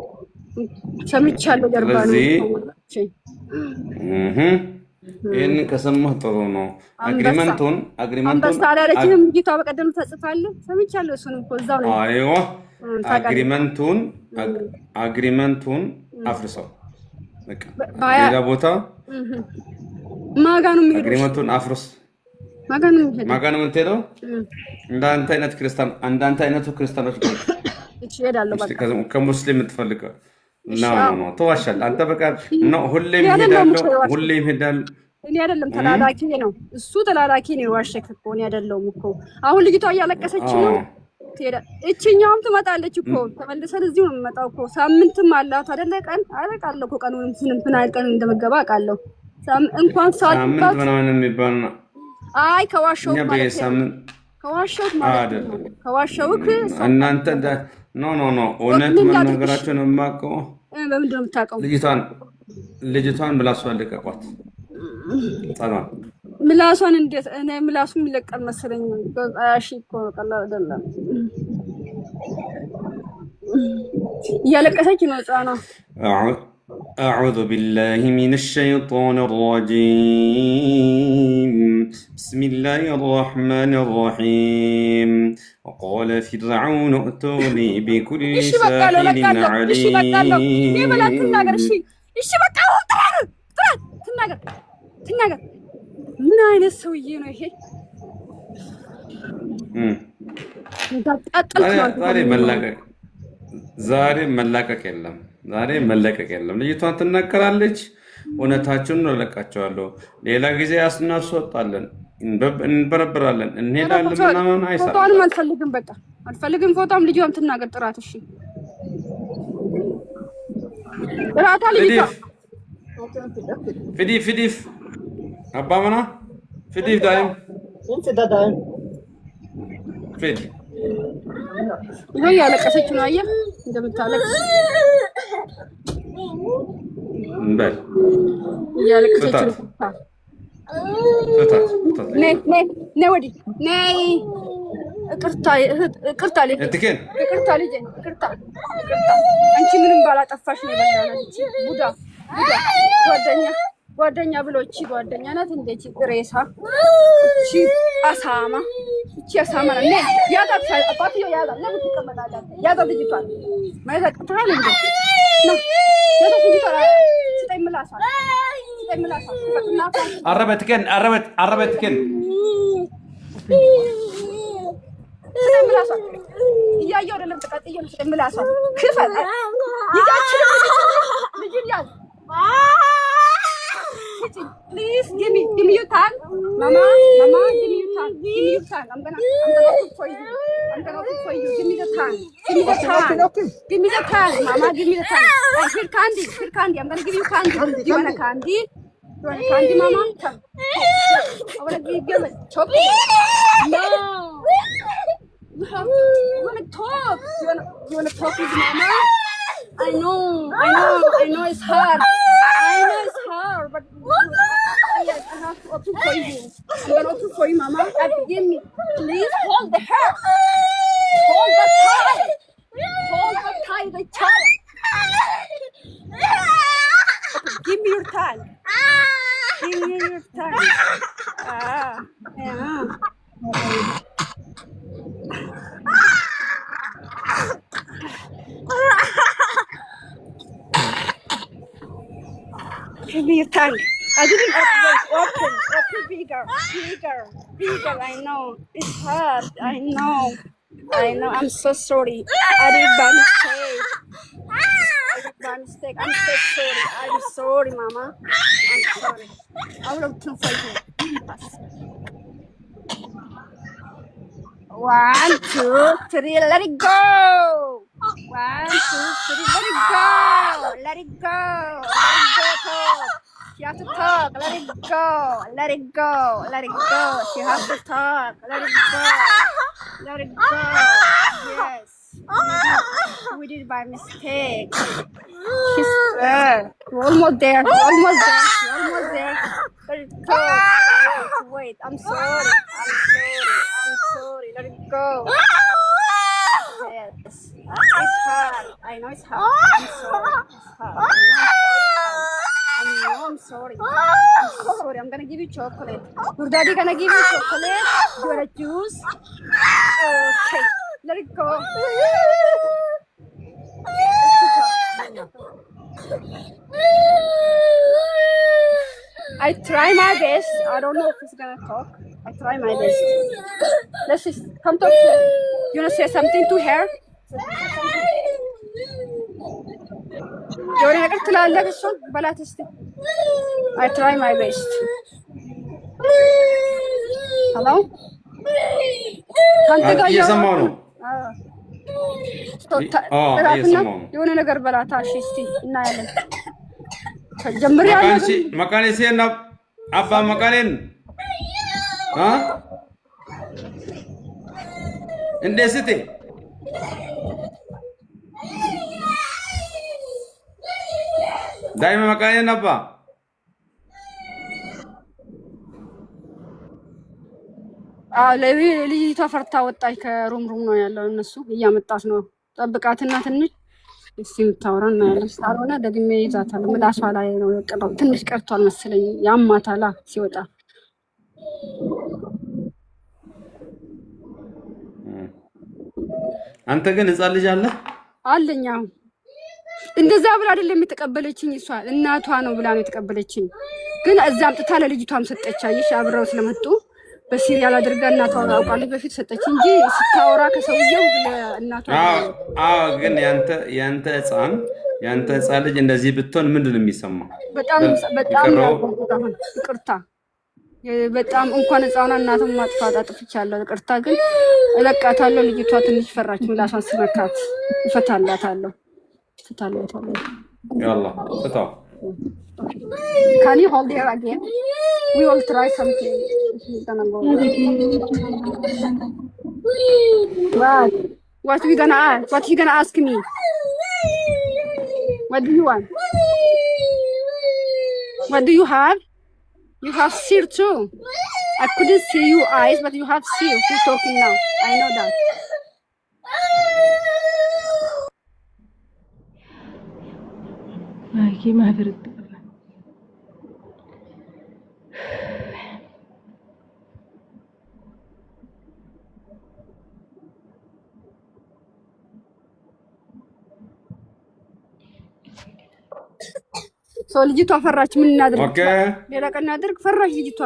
ሰምቻለሁ። ጀርባ ነው ይሄንን ከሰማህ ጥሩ ነው። አግሪመንቱን አንበሳላለችም ልጅቷ በቀደም ተጽፋለህ ሰምቻለሁ። እሱንም እኮ እዛው ነው። አይዋ አግሪመንቱን አፍርሰው በቃ ሌላ ቦታ ማጋኑ የሚሄደው አግሪመንቱን አፍርስ። ማጋኑ የምትሄደው እንዳንተ አይነቱ ክርስቲያኖች ጋር ይሄዳሉ። በቃ ከሙስሊም የምትፈልገው ነው ተዋሻለህ አንተ። በቃ ነው ሁሌም ሄዳለሁ። እኔ አይደለም ተላላኪ ነው እሱ ተላላኪ ነው። ዋሸክ እኮ እኔ አይደለሁም እኮ። አሁን ልጅቷ እያለቀሰች ነው። እቺኛውም ትመጣለች እኮ ተመልሰን እዚሁ ነው የምመጣው እኮ። ሳምንትም አላት አይደለ? ቀን አውቃለሁ እኮ ቀኑንም ምን አይነት ቀን እንደምገባ አውቃለሁ። እንኳን ሳምንት ምናምን የሚባል ነው። አይ ከዋሸው ማለት እናንተ ኖ እውነት መናገራቸው ነው የማውቀው። በምንድን ነው የምታውቀው? ልጅቷን ምላሷን ልቀቋት። ምላሷን እንዴት? እኔ ምላሱ የሚለቀል መሰለኝ። አያሺ እኮ ቀላል አይደለም። እያለቀሰች ነው ህፃኗ። أعوذ بالله من الشيطان الرجيم بسم الله الرحمن الرحيم وقال فرعون ائتوني بكل ساحر عليم ምን አይነት ሰውዬ ነው ይሄ? ዛሬ መላቀቅ የለም። ዛሬ መለቀቅ የለም። ልጅቷን ትናገራለች። እውነታችሁን ነው ለቃቸዋለሁ። ሌላ ጊዜ እናስወጣለን፣ እንበረብራለን፣ እንሄዳለን ምናምን አይሰራም። ፎቶንም አልፈልግም፣ በቃ አልፈልግም። ፎቶም ልጅቷን ትናገር። ጥራት እሺ፣ ጥራታ ልጅቷ ፊዲፍ አባመና ፊዲፍ ዳይም ፊድ ይሄ ያለቀሰች ነው። አየህ እንደምታለቅስ በል ያለቀሰች ነው። ነይ ወዲህ ነይ። ይቅርታ ልጄ፣ አንቺ ምንም ባላጠፋሽ ነው የበላናት። ቡዳ ጓደኛ ብሎ እቺ ጓደኛ ናት እንዴ? እቺ ሬሳ፣ እቺ አሳማ፣ እቺ አሳማ ነው። ያዛት አባትዮ ያዛት። ለምን ትቀመጣለህ? ያዛት ልጅቷን ማለት አቅቶሃል እንዴ? ነው ያዛት ልጅቷን። ስጠኝ ምላሷን። አረበትከን ስጠኝ ምላሷን። እያየሁ አይደለም ተቃጥዬ ነው። ስጠኝ ምላሷን። ክፈል ይዛችሁ ልጅን ያዝ። Please give me your tongue, Mama. Give me your tongue. I'm gonna cook for you. Give me the tongue. Give me the tongue, Mama. Give me the tongue. Here candy. I'm gonna give you candy. You want a candy? Mama? Come. I wanna give you a chocolate. No. You wanna talk? You wanna talk with Mama? I know it's hard. But yes, I have to open for you. I'm gonna open for you, Mama. Give me, please hold the hair. Hold the tie. Give me your tongue. Yeah. Give me your tongue. I didn't open bigger. I know it's hard. I know. I'm so sorry. I did by mistake. I'm so sorry. I'm sorry, Mama. I'm sorry. I will open for you. 1, 2, 3. Let it go. 1, 2, 3. Let it go. Talk. She has to talk. Let it go. She has to talk. Let it go. Yes. We did by mistake. She's there. You're almost there. Let it go. Wait. I'm sorry. Let it go. Yes. It's hard. I know it's hard. I'm sorry. It's hard. I'm sorry. I'm gonna give you chocolate. Your daddy gonna give you chocolate. You want a juice? Okay. Let it go. I try my best. I don't know if he's gonna talk. I try my best. Let's just come talk to him. You wanna say something to her? የሆነ ነገር ትላለህ እሱን በላት እስቲ። I try my best. Hello? ካንተ ጋር እየሰማሁ ነው። የሆነ ነገር በላታ። እሺ እስቲ እናያለን። ጀምሪያለሁ። መቃኔ ሲና አባ መቃኔን እንደ ስቴ ዳይማ መቃኔን አባ ልጅቷ ፈርታ ወጣች። ከሩም ነው ያለው። እነሱ እያመጣት ነው። ጠብቃትና ትንሽ እስቲ የምታወራ እናያለን። ካልሆነ ደግሜ ይዛታል። ምላሷ ላይ ነው የቀረው። ትንሽ ቀርቷል መሰለኝ። ያማታላ ሲወጣ። አንተ ግን ህፃን ልጅ አለ አለኛ። እንደዛ ብላ አይደለም የተቀበለችኝ። እሷ እናቷ ነው ብላ ነው የተቀበለችኝ። ግን እዛ አምጥታ ለልጅቷም ሰጠች። አየሽ አብረው ስለመጡ በሲሪያል አድርጋ እናቷ አውቃለች በፊት ሰጠች እንጂ ስታወራ ከሰውየው ለእናቷ ግን ያንተ ህፃን ልጅ እንደዚህ ብትሆን ምንድን ነው የሚሰማው? በጣም ይቅርታ በጣም እንኳን ህፃኗ እናቱን ማጥፋት አጥፍቻለሁ። ይቅርታ ግን እለቃታለሁ። ልጅቷ ትንሽ ፈራች። ምላሷን ስነካት እፈታላታለሁ። ያላ ፍታው። Can you hold her again? We will try something. She's gonna go. What we gonna ask? What you gonna ask me? What do you want? What do you have? You have seer too. I couldn't see your eyes, but you have seer. Who's talking now? I know that. ما فرد ሰው ልጅቷ ፈራች። ምን እናድርግ? ኦኬ ሌላ ቀን እናድርግ። ፈራች ልጅቷ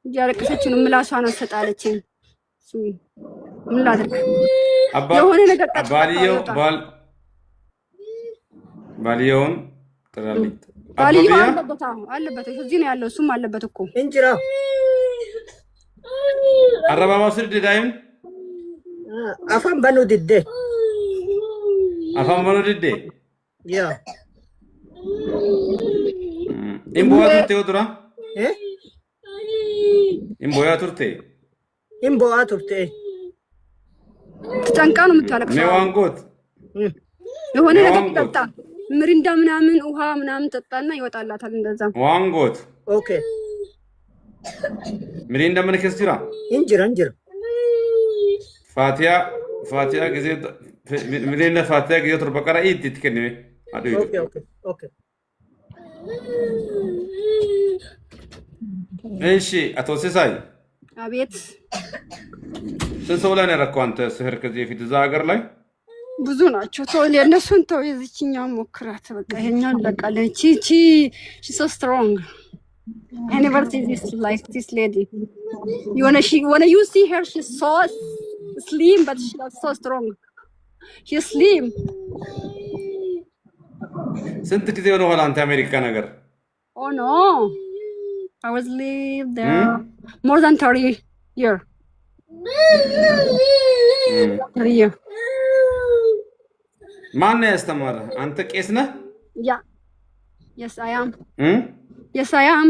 እያለቀሰች ነው። ምላሷን አሰጣለች። ምን ላድርግ? የሆነ ነገር ባልየውን ጥራልኝ። ባልየው አለበት እዚህ ነው ያለው። እሱም አለበት እኮ እንጅራ አረባ ማስር ዲዳይም አፋን በኑ ድዴ ያ ኢምቦያ ቱርቴ ወድራ ኢምቦያ ቱርቴ ተጨንቃ ነው የምታለቅሰው። ሜዋንጎት የሆነ ነገር ጠጣ፣ ምሪንዳ ምናምን ውሃ ምናምን ጠጣና ይወጣላታል። እንደዛ ዋንጎት ኦኬ ምሪንዳ ምን ከስቲራ እንጅራ ፋቲያ ጊዜ ምሪንዳ ፋቲያ ጊዜ ተርበቀራ ኢት ትከነሜ አዱይ ኦኬ እሺ አቶ ሲሳይ አቤት። ስንት ሰው ላይ ነው ያደረከው አንተ ስህር ከዚህ በፊት እዛ ሀገር ላይ? ብዙ ናቸው። ተው ለነሱን ተው። የዚህኛው ሞክራት በቃ ይሄኛው በቃለን። ቺ so strong. I never see this like this lady. When you see her, she's so slim, but she's so strong. She's slim. ስንት ጊዜ ነው ሆነ አንተ አሜሪካ ነገር? Oh no, I was live there more than 30 years. 30 years. ማን ነው ያስተማረ? አንተ ቄስ ነህ? Yeah. Yes, I am. Yes, I am.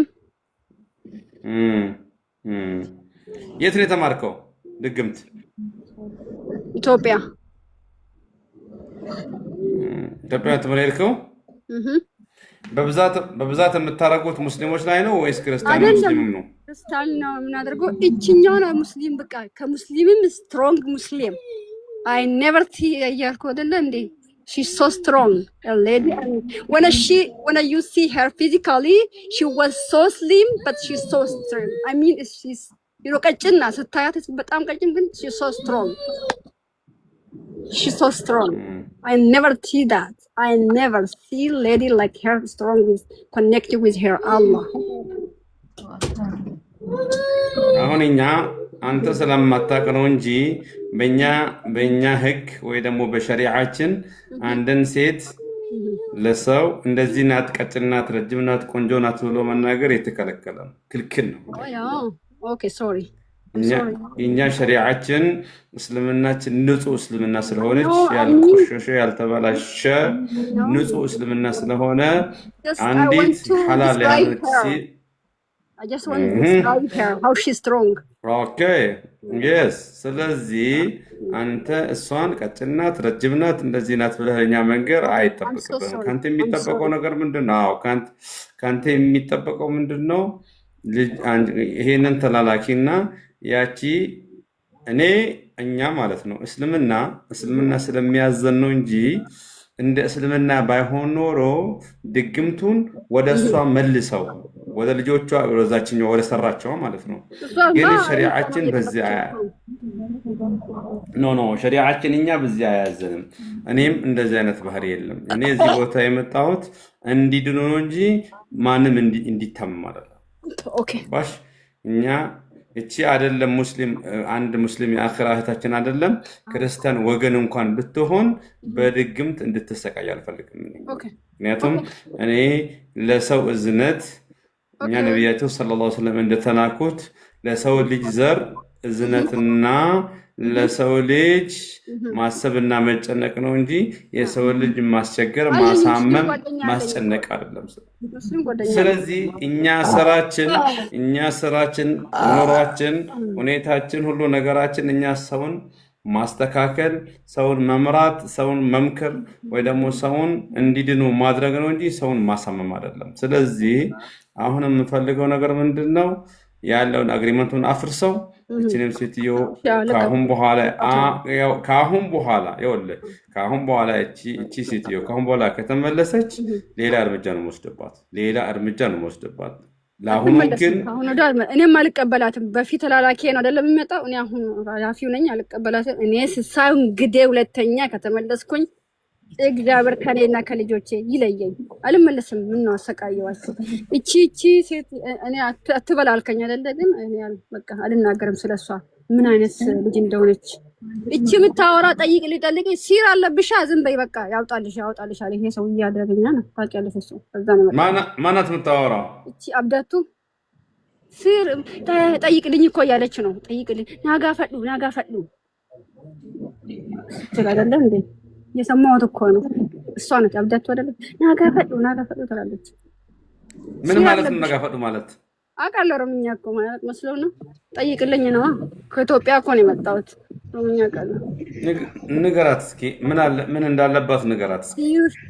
የት ነው የተማርከው? ድግምት ኢትዮጵያ ተመረርከው? በብዛት የምታረጉት ሙስሊሞች ላይ ነው ወይስ ክርስቲያኖችም ነው? ክርስቲያን ነው የምናደርገው። እቺኛው ነው ሙስሊም በቃ ከሙስሊምም ስትሮንግ ሙስሊም I never see ያልኩ አይደለ እንዴ? She's so strong, a lady. When you see her physically, she was so slim, but she's so strong. I mean, she's ቀጭና ስታያት በጣም ቀጭን ግን she's so strong. She's so strong. I never see that. I never see lady like her strong with connected with her Allah. አሁን እኛ አንተ ስለማታውቅ ነው እንጂ በእኛ ህግ ወይ ደግሞ በሸሪዓችን አንድን ሴት ለሰው እንደዚህ ናት፣ ቀጭን ናት፣ ረጅም ናት፣ ቆንጆ ናት ብሎ መናገር የተከለከለ ነው፣ ክልክል ነው። ኦኬ ሶሪ እኛ ሸሪዓችን እስልምናችን ንጹህ እስልምና ስለሆነች ያልቆሸሸ ያልተበላሸ ንጹህ እስልምና ስለሆነ አንዲት ሐላል ያለች I just want to describe her, how she's strong. Okay, yes. ስለዚህ አንተ እሷን ቀጭን ናት፣ ረጅም ናት፣ እንደዚህ ናት ብለህ ለኛ መንገር አይጠበቅብህም። ካንተ የሚጠበቀው ነገር ምንድነው? ካንተ የሚጠበቀው ምንድነው? ይሄንን ተላላኪና ያቺ እኛ ማለት ነው እስልምና ስለሚያዘን ነው እንጂ እንደ እስልምና ባይሆን ኖሮ ድግምቱን ወደ እሷ መልሰው ወደ ልጆቿ ወደዛችኛው ወደ ሰራቸው ማለት ነው። ግን ሸሪዓችን በዚህ ሸሪዓችን እኛ በዚህ አያዘንም። እኔም እንደዚህ አይነት ባህሪ የለም። እኔ እዚህ ቦታ የመጣሁት እንዲድኑ ነው እንጂ ማንም እንዲታመም አይደለም። ኦኬ ባሽ እኛ እቺ አይደለም ሙስሊም አንድ ሙስሊም የአኺራ እህታችን አይደለም ክርስቲያን ወገን እንኳን ብትሆን በድግምት እንድትሰቃይ አልፈልግም። ምክንያቱም እኔ ለሰው እዝነት እኛ ነብያቸው ሰለላሁ ዐለይሂ ወሰለም እንደተናኩት ለሰው ልጅ ዘር እዝነትና ለሰው ልጅ ማሰብና መጨነቅ ነው እንጂ የሰው ልጅ ማስቸገር ማሳመም ማስጨነቅ አይደለም። ስለዚህ እኛ ስራችን ኑሯችን ሁኔታችን ሁሉ ነገራችን እኛ ሰውን ማስተካከል ሰውን መምራት ሰውን መምከር ወይ ደግሞ ሰውን እንዲድኑ ማድረግ ነው እንጂ ሰውን ማሳመም አይደለም። ስለዚህ አሁን የምፈልገው ነገር ምንድነው ያለውን አግሪመንቱን አፍርሰው እቺንም ሴትዮ ካሁን በኋላ እቺ ሴትዮ ካሁን በኋላ ከተመለሰች ሌላ እርምጃ ነው ወስደባት። ለአሁኑ ግን እኔም አልቀበላትም። በፊት ላላኬ ነው አይደለም የሚመጣው። እኔ አሁን ራፊው ነኝ አልቀበላትም። እኔ ስሳው እንግዲህ ሁለተኛ ከተመለስኩኝ እግዚአብሔር ከኔና ከልጆቼ ይለየኝ። አልመለስም። ምን ነው አሰቃየዋችሁ? እቺ ሴት እኔ አትበላልከኝ አይደለ? ግን እኔ በቃ አልናገርም ስለሷ ምን አይነት ልጅ እንደሆነች። እቺ የምታወራ ጠይቅ ሲር አለብሻ። ዝም በይ በቃ ያውጣልሽ አለ። ይሄ ሰው እያደረገኛ ነው ታውቂያለሽ። እሱ ከዛ ነው ማናት የምታወራው? እቺ አብዳቱ ሲር ጠይቅልኝ እኮ እያለች ነው። ጠይቅልኝ ናጋ ፈዱ ትላለች እንዴ? የሰማሁት እኮ ነው። እሷ ነች አብዳቱ አይደለም። ናጋ ፈዱ ትላለች። ምን ማለት ነው ናጋ ፈዱ ማለት? አውቃለሁ። ኦሮምኛ እኮ ማለት መስለው ነው። ጠይቅልኝ ነው። ከኢትዮጵያ እኮ ነው የመጣሁት። ኦሮምኛ አውቃለሁ። ንገራት እስኪ ምን እንዳለባት ንገራት እስኪ።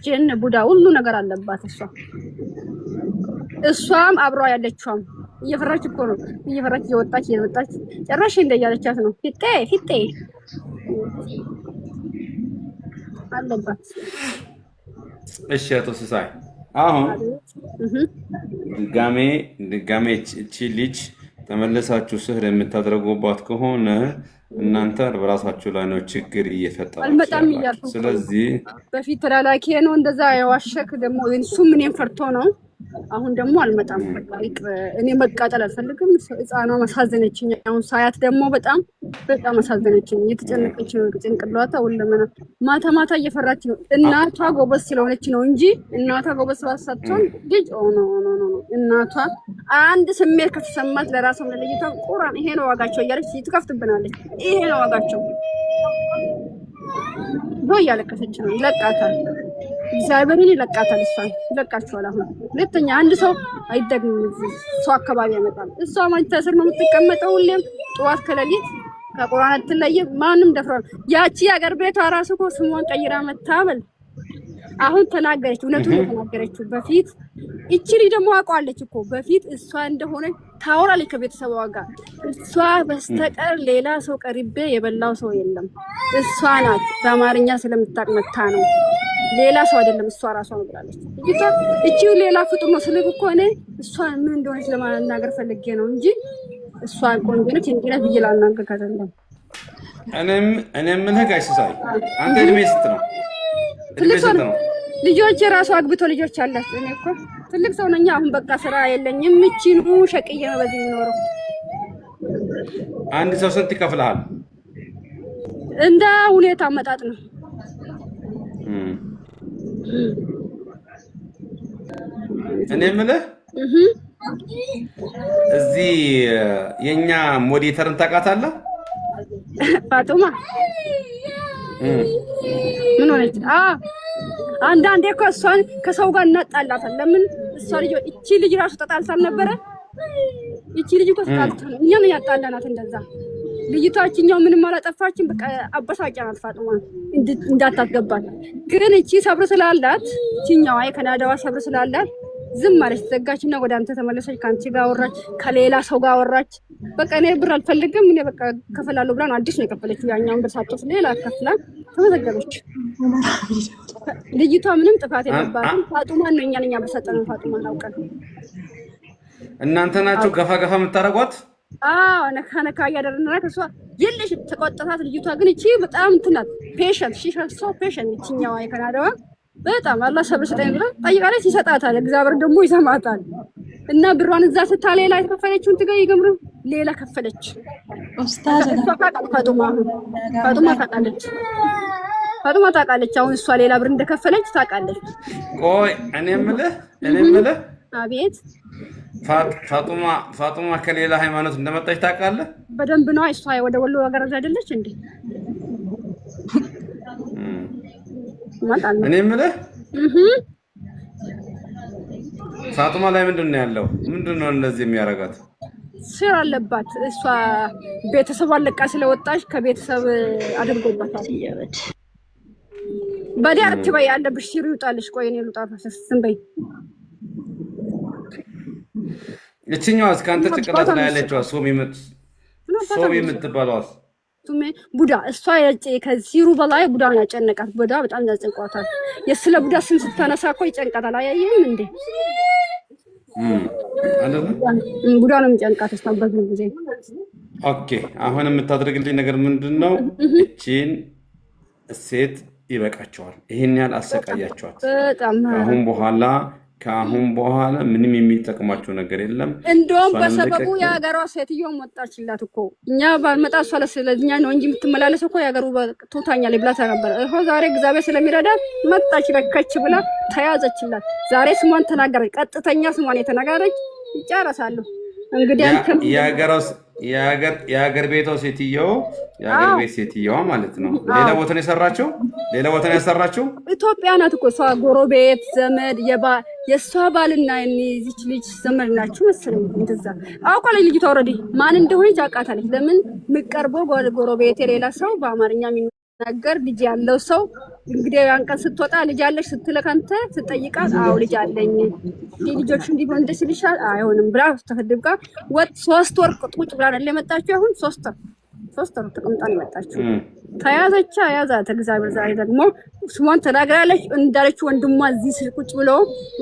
ጀን ቡዳ ሁሉ ነገር አለባት እሷም አብሯ ያለችውም እየፈራች እኮ ነው። እየፈራች እየወጣች ጨራሽ እንደያለቻት ነው። ፊቴ አለባት። እሺ አቶ ሲሳይ አሁን ድጋሜ እቺ ልጅ ተመለሳችሁ ስህር የምታደርጉባት ከሆነ እናንተ በራሳችሁ ላይ ነው ችግር እየፈጠራችሁ። ስለዚህ በፊት ተላላኪ ነው እንደዛ የዋሸክ ደግሞ እሱ ምንም ፈርቶ ነው። አሁን ደግሞ አልመጣም። እኔ መቃጠል አልፈልግም። ህፃኗ ማሳዘነችኝ። አሁን ሳያት ደግሞ በጣም አሳዘነችኝ። እየተጨነቀች ነው። ጭንቅላቷ ወለመና ማታ እየፈራች ነው። እናቷ ጎበዝ ስለሆነች ነው እንጂ እናቷ ጎበዝ ስለሳትሆን ልጅ ኖ እናቷ አንድ ስሜት ከተሰማት ለራሷ ለልጅቷ ቁራን ይሄ ነው ዋጋቸው እያለች ትከፍትብናለች። ይሄ ነው ዋጋቸው ነው እያለቀሰች ነው። ይለቃታል። እግዚአብሔርን ይለቃታል። እሷን ይለቃቸዋል። አሁን ሁለተኛ አንድ ሰው አይደግም። ሰው አካባቢ ያመጣል። እሷ ማንተሰር ነው የምትቀመጠው። ሁሌም ጠዋት ከሌሊት ከቁርአን አትለይም። ማንም ደፍሯል። ያቺ አገር ቤቷ ራሱ እኮ ስሟን ቀይራ መታበል አሁን ተናገረች። እውነቱን ተናገረችው። በፊት እቺ ልጅ ደግሞ አውቃለች እኮ በፊት እሷ እንደሆነ ታወራለች ከቤተሰቧ ጋር። እሷ በስተቀር ሌላ ሰው ቀርቤ የበላው ሰው የለም። እሷ ናት። በአማርኛ ስለምታቅመታ ነው። ሌላ ሰው አይደለም። እሷ ራሷ ነው ብላለች። እቺ ሌላ ፍጡር ነው ስልክ እኮ እኔ እሷ ምን እንደሆነች ለማናገር ፈልጌ ነው እንጂ እሷ ቆንጆ ነች እንዴት ብዬ ላናገር አይደለም። እኔም ምን ጋር ሲሳይ አንተ እድሜ ስንት ነው? ልጆች የራሱ አግብቶ ልጆች አላት። እኔ እኮ ትልቅ ሰው ነኝ። አሁን በቃ ስራ የለኝም። እቺኑ ሸቅዬ ነው በዚህ የምኖረው። አንድ ሰው ስንት ይከፍልሃል? እንደ ሁኔታ አመጣጥ ነው። እኔ የምልህ እዚህ የኛ ሞዴተርን ታውቃታለህ? ፋጡማ ምን ሆነች? አንዳንዴ እኮ እሷን ከሰው ጋር እናጣላታለን። ለምን እሷ ልጅ እቺ ልጅ ራሱ ተጣልታል ነበረ። እቺ ልጅ እኮ ተጣልታል። እኛን ያጣላናት እንደዛ። ልጅቷችኛው ምንም አላጠፋችም። በቃ አበሳጫናት ፋጡማ እንዳታገባት። ግን እቺ ሰብር ስላላት እቺኛው የካናዳዋ ሰብር ስላላት ዝም ማለች። ተዘጋችና ወደ አንተ ተመለሰች። ካንቺ ጋር አወራች፣ ከሌላ ሰው ጋር አወራች። በቃ እኔ ብር አልፈልግም እኔ በቃ ከፈላለሁ ብላን አዲስ ነው የከፈለችው። ያኛውን ብር ሳትወስድ ሌላ ከፍላ ተመዘገበች። ልጅቷ ምንም ጥፋት የለባትም። ፋጡማ ነው እኛ በሰጠነው ፋጡማ አውቀን። እናንተ ናችሁ ገፋ የምታረጓት? ነካ እያደረግናት እሷ የለሽ ተቆጥታት። ልጅቷ ግን እቺ በጣም እንትን ናት። ፔሸንት ፔሸንት እቺኛዋ የካናዳዋ በጣም አላህ ሰብር ስጠኝ ብላ ጠይቃለች። ይሰጣታል። እግዚአብሔር ደግሞ ይሰማታል። እና ብሯን እዛ ስታሌ ላይ ከፈለችውን ትገይ ይገምሩ ሌላ ከፈለች ኡስታዝ ፋጡማ ታውቃለች። አሁን እሷ ሌላ ብር እንደከፈለች ታውቃለች። ቆይ እኔ የምልህ አቤት ፋጡማ ከሌላ ሃይማኖት እንደመጣች ታውቃለህ? በደንብ ነው። እሷ ወደ ወሎ ሀገር አይደለች እንዴ? እኔ የምልህ ፋጡማ ላይ ምንድነው ያለው? ምንድነው እንደዚህ የሚያረጋት? ስራ አለባት። እሷ ቤተሰቧን ለቃ ስለወጣች ከቤተሰብ አድርጎባታል። በዲያር ትበይ ያለብሽ ሲሩ ይውጣልሽ። ቆይ እኔ ልውጣ ዝም በይ። እቺኛዋ እስካንተ ጭቅላት ላይ ያለችው ሶሚ የምትባለው ሱሜ ቡዳ እሷ ከሲሩ በላይ ቡዳ ነው ያጨነቃት። ቡዳ በጣም ያጨንቋታል። የስለ ቡዳ ስም ስታነሳ እኮ ይጨንቃታል። አያየህም እንዴ? ቡዳ ነው የሚጨንቃት እሷ በዚህ ጊዜ። ኦኬ አሁን የምታደርግልኝ ነገር ምንድነው? እቺን ሴት ይበቃቸዋል። ይሄን ያህል አሰቃያቸዋል። ከአሁን በኋላ ምንም የሚጠቅማቸው ነገር የለም። እንደውም በሰበቡ የሀገሯ ሴትዮ ወጣችላት እኮ እኛ ባልመጣ እሷ ስለኛ ነው እንጂ የምትመላለሰው እኮ የሀገሩ ቶታኛል ብላ ነበር። ይኸው ዛሬ እግዚአብሔር ስለሚረዳት መጣች ረከች ብላ ተያዘችላት። ዛሬ ስሟን ተናገረች። ቀጥተኛ ስሟን የተናገረች ይጨረሳሉ። እንግዲህ የሀገር ቤቷ ሴትዮ የሀገር ቤት ሴትዮዋ ማለት ነው። ሌላ ቦታ ነው የሰራችው። ኢትዮጵያ ናት እኮ እሷ። ጎረቤት ዘመድ የእሷ ባልና እዚች ልጅ ዘመድ ናችሁ መሰለኝ። እንደዛ አውቃለች ልጅቷ። ኦልሬዲ ማን እንደሆነች አውቃታለች። ለምን የምትቀርበው ጎረቤት የሌላ ሰው በአማርኛ የሚናገር ልጅ ያለው ሰው እንግዲህ ያን ቀን ስትወጣ ልጅ አለሽ ስትልክ አንተ ስትጠይቃት አዎ ልጅ አለኝ ልጆች እንዲሆን ደስ ይልሻል አይሆንም ብላ ተፈድብቃ ወጥ 3 ወር ቁጭ ብላ ነው የመጣችው። አሁን 3 ወር ተቀምጣ ነው የመጣችው። ተያዘች። ያዛት እግዚአብሔር። ዛሬ ደግሞ ስሟን ተናግራለች። እንዳለችው ወንድሟ እዚህ ስል ቁጭ ብሎ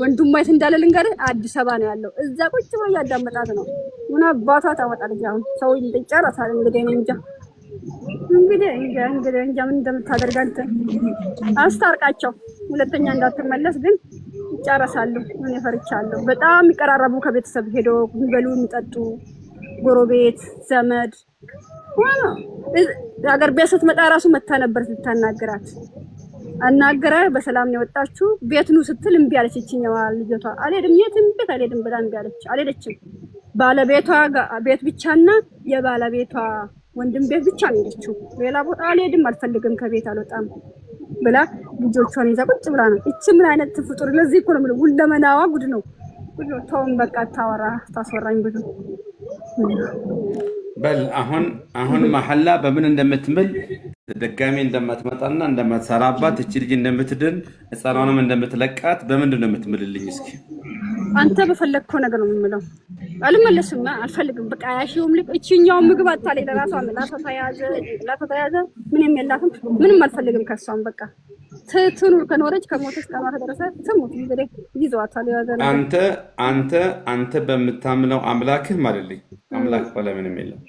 ወንድሟ የት እንዳለ ልንገርህ፣ አዲስ አበባ ነው ያለው። እዛ ቁጭ ብሎ እያዳመጣት ነው። ምን አባቷ ታወጣለች አሁን። ሰው ይጨረሳል እንግዲህ ነው እንጃ እንጃ ምን እንደምታደርግ አንተ። አስታርቃቸው ሁለተኛ እንዳትመለስ ግን ይጨረሳሉ። ምን ይፈርቻለሁ። በጣም የሚቀራረቡ ከቤተሰብ ሄዶ የሚበሉ የሚጠጡ ጎረቤት ዘመድ ዋና ሀገር ቤት ስትመጣ ራሱ መታ ነበር ስታናግራት። አናገረ በሰላም ነው የወጣችው። ቤት ነው ስትል እምቢ አለች። እቺኛዋ ልጅቷ አልሄድም የትም ቤት አልሄድም ብላ እምቢ አለች። አልሄደችም። ባለቤቷ ቤት ብቻና የባለቤቷ ወንድም ቤት ብቻ ነው የሄደችው። ሌላ ቦታ አልሄድም አልፈልግም ከቤት አልወጣም ብላ ልጆቿን ይዛ ቁጭ ብላ ነው። እቺ ምን አይነት ፍጡር! ለዚህ እኮ ነው ሁለመናዋ ጉድ ነው። ተውም በቃ ታስወራኝ ብዙ በል አሁን መሐላ በምን እንደምትምል ድጋሚ እንደማትመጣና እንደማትሰራባት እቺ ልጅ እንደምትድን ህፃኗንም እንደምትለቃት በምንድን ነው የምትምልልኝ? እስኪ አንተ በፈለግከው ነገር ነው የምምለው። አልመለስም፣ አልፈልግም። በቃ ያሺውም ልክ እቺኛው ምግብ አታለኝ ለራሷ ተያዘ ምንም የላትም። ምንም አልፈልግም ከሷም በቃ ትኑር። ከኖረች ከሞተች ቀኗ ከደረሰ ትሙት። እንግዲህ ይዘዋታል። ያዘና አንተ በምታምነው አምላክህ ማለልኝ። አምላክ ባለ ምንም የለም።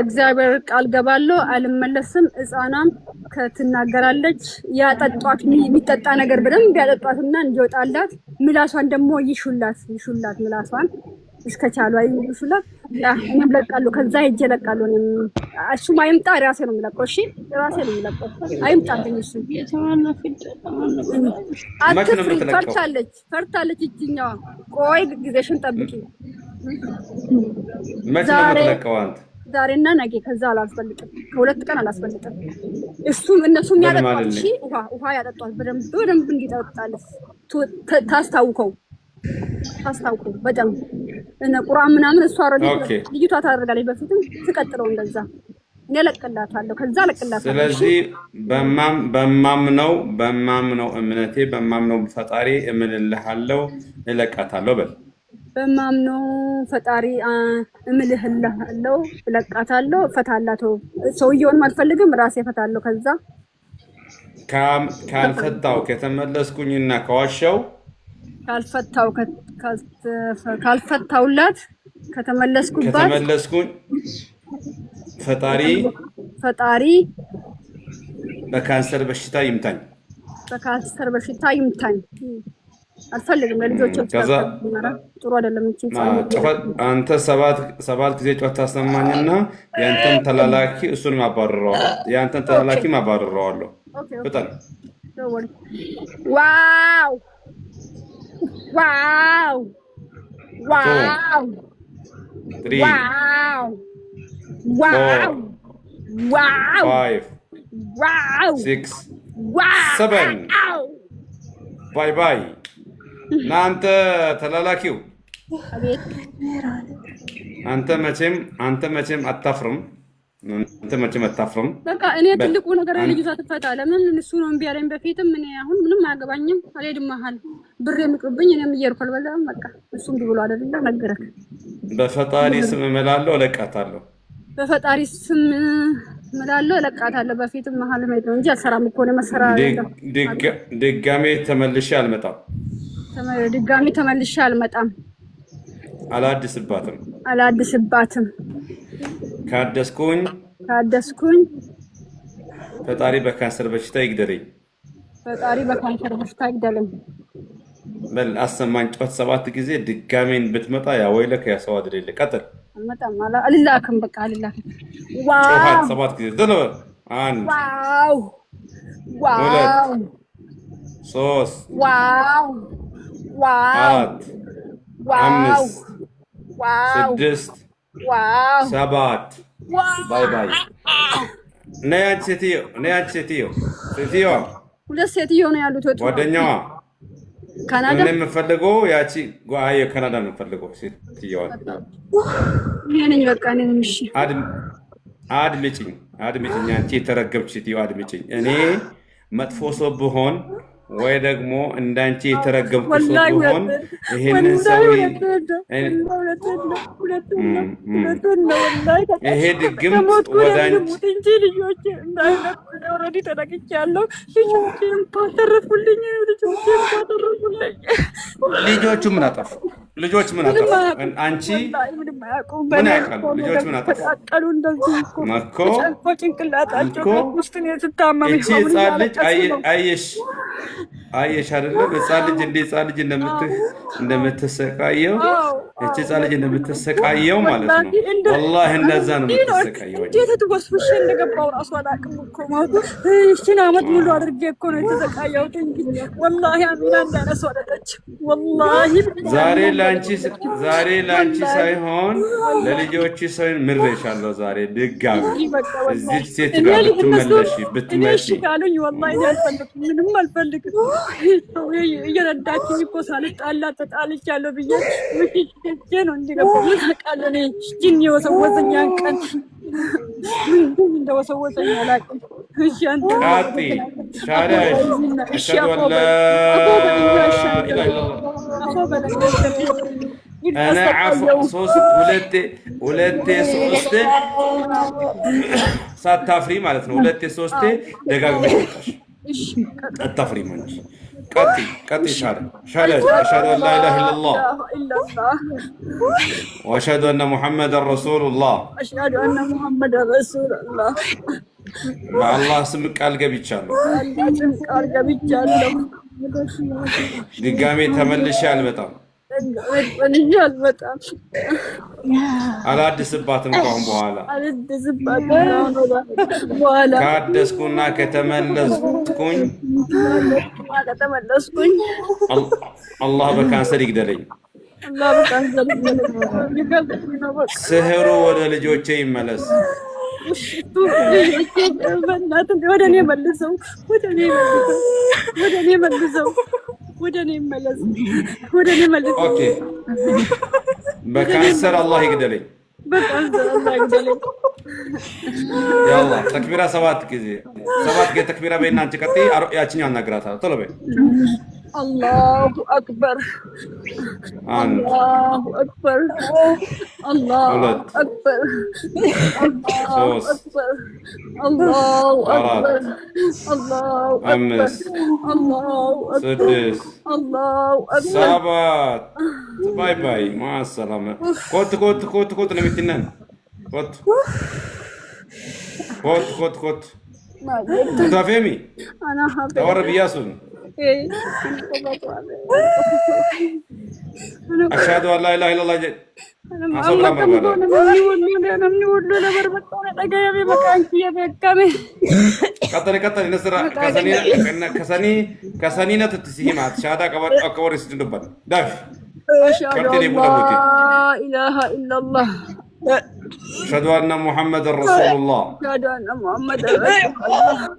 እግዚአብሔር ቃል ገባለሁ አልመለስም። ህፃናም ከትናገራለች። ያጠጧት የሚጠጣ ነገር በደንብ ያጠጧትና እንዲወጣላት ምላሷን ደግሞ ይሹላት ምላሷን እስከቻሉ ይሹላት። እኔም ለቃለሁ። ከዛ ሄጄ ለቃለሁ። እሱም አይምጣ ራሴ ነው የምለቀው። እሺ ራሴ ነው የምለቀው። አይምጣብኝ እሱ። አትፍሪ። ፈርታለች እችኛዋ። ቆይ ጊዜሽን ጠብቂ። መቼ ነው የምትለቀው አንተ? ዛሬና ነገ። ከዛ አላስፈልጥም። ከሁለት ቀን አላስፈልጥም። እነሱም ያጠጧት። እሺ ውሃ ያጠጧት በደንብ እንዲጠጣለች ታስታውቀው በደንብ እነ ቁርአን ምናምን እሷ ልጅቷ ታደርጋለች። በፊትም ትቀጥለው እንደዛ እኔ ለቅላታለሁ። ከዛ ለቅላታለሁ። ስለዚህ በማምነው እምነቴ በማምነው ፈጣሪ እምልልሃለሁ እለቃታለሁ በል። በማምነው ፈጣሪ እምልህልሃለሁ እለቃታለሁ፣ እፈታላታለሁ። ሰውየውን አልፈልግም፣ ራሴ እፈታለሁ። ከዛ ካልፈታው ከተመለስኩኝና ከዋሻው ካልፈታውላት ከተመለስኩኝ ፈጣሪ በካንሰር በሽታ ይምታኝ። አልፈልግም ለልጆች ከዛ ጥሩ አይደለም እንጂ አንተ ሰባት ጊዜ ጮህ ታሰማኝና ያንተን ተላላኪ እሱን ማባረረዋለሁ ያንተን ተላላኪ ማባረረዋለሁ በጣም ዋው ዋው ዋው ዋው ዋው ዋው 5 ዋው 6 7 ባይ ባይ እናንተ ተላላኪው አንተ መቼም አታፍርም በቃ እኔ ትልቁ ነገር ልጅቷ ትፈታ ለምን እሱ ነው እምቢ ያለኝ በፊትም እኔ አሁን ምንም አያገባኝም አልሄድም መሀል ብር የሚቅርብኝ እኔም እየሄድኩ አልበላም በቃ እሱም ብሎ አይደለ ነገረክ በፈጣሪ ስም እምላለሁ እለቃታለሁ በፈጣሪ ስም እምላለሁ እለቃታለሁ በፊትም መሀል ሄድ ነው እንጂ አልሰራም እኮ ነው መሰራ ድጋሜ ተመልሼ አልመጣም አላድስባትም ካደስኩኝ ፈጣሪ በካንሰር በሽታ ይግደለኝ በል አሰማኝ ጮት 7 ጊዜ ድጋሜን ብትመጣ ያ ወይለክ ያ ሰው አይደለ ቀጥል አልመጣም አልላክም በቃ አልላክም ዋው 7 ጊዜ ዘለበ 1 ዋው ዋው 3 ዋው ዋው 5 ዋው 6 ዋው 7 ባይ ባይ ነያች ሴትዮ ሁለት ሴትዮ ነው ያሉት ጓደኛዋ ካናዳ እኔ የምፈልገው ያቺ ጓአየ ካናዳ ነው የምፈልገው ሴትዮ ነኝ በቃ ነኝ እሺ አድምጪኝ አንቺ የተረገምሽ ሴትዮ አድምጪኝ እኔ መጥፎ ሰው ብሆን ወይ ደግሞ እንዳንቺ የተረገምኩ ሰው ብሆን ይሄንን ሰው ይሄ ድግምት ወዳንቺ እንጂ ልጆች እንዳይነኩ ኦሬዲ ተደቅቻለሁ ልጆቹ ምን አጠፉ አንቺ ምን ያውቃሉ ልጆች ምን አጠፉ እኮ ጭንቅላታቸው ውስጥ ነው ተታመመ አየሽ አይደለ ህፃን ልጅ እንደምትሰቃየው እቺ ህፃን ልጅ እንደምትሰቃየው ማለት ነው والله እንደዛ ነው የምትሰቃየው እንዴት ተወስብሽ እንደገባው ራሱ አላውቅም እኮ ማለት እሺና አመት ሙሉ አድርጌ እኮ ነው የተሰቃየሁት እንጂ والله አሚና እንዳነሱ አደረች والله ዛሬ ላንቺ ሳይሆን ለልጆች ሳይሆን ምሬሻለሁ ዛሬ ድጋሚ እዚህ ሴት ጋር ብትመጪ ካሉኝ والله አልፈልግም ምንም አልፈልግም እየረዳችኝ እኮ ሳልጣላ ተጣልቻለሁ ብዬ ምክንያት ነው እንዲገባው ምን አውቃለሁ እኔ ጅን የወሰወሰኛን ቀን እንደወሰወሰኝ አላውቅም እሺ አንተ ቃጢ ሻዳሽ አሽሀዱ አን ላ ኢላሀ ኢላላህ انا عفوا ሶስት ሁለቴ ሶስቴ ሳታፍሪ ማለት ነው ሁለቴ ሶስቴ ደጋግመሽ ወጣሽ አታፍሪ ማለት ቀጥይ ሻዳሽ አሽሀዱ አን ላ ኢላሀ ኢላላህ ወአሽሀዱ አነ ሙሐመደን ረሱሉላህ በአላህ ስም ቃል ገብቻለሁ ድጋሜ ተመልሼ አልመጣም አላድስባትም ከአሁን በኋላ ካደስኩና ከተመለስኩኝ አላህ በካንሰር ይግደለኝ ስህሩ ወደ ልጆቼ ይመለስ ወደ እኔ መልሰው ኦኬ በካንሰር አላህ ይግደለኝ ያላ ተክቢራ 7 ጊዜ ተክቢራ በእና አንቺ ቀጥይ ያቺኛው አናግራታለሁ ቶሎ በይ الله أكبر الله أكبر الله أكبر الله أكبر الله أكبر الله أكبر الله أكبر الله أكبر 7 باي باي مع السلامة كوت نمتنن كوت تفهمي أنا تورب ياسون أشهد أن لا إله إلا الله جد Allah kamu kau namni wulu na berbakau na tagay abi makan kiya kami. katani nasra kasani na tutisihima shahada kabar istindubban daf Asyhadu Berarti dia an buta putih. la ilaha illallah. أشهد أن محمد رسول الله Asyhadu anna Muhammadar Rasulullah.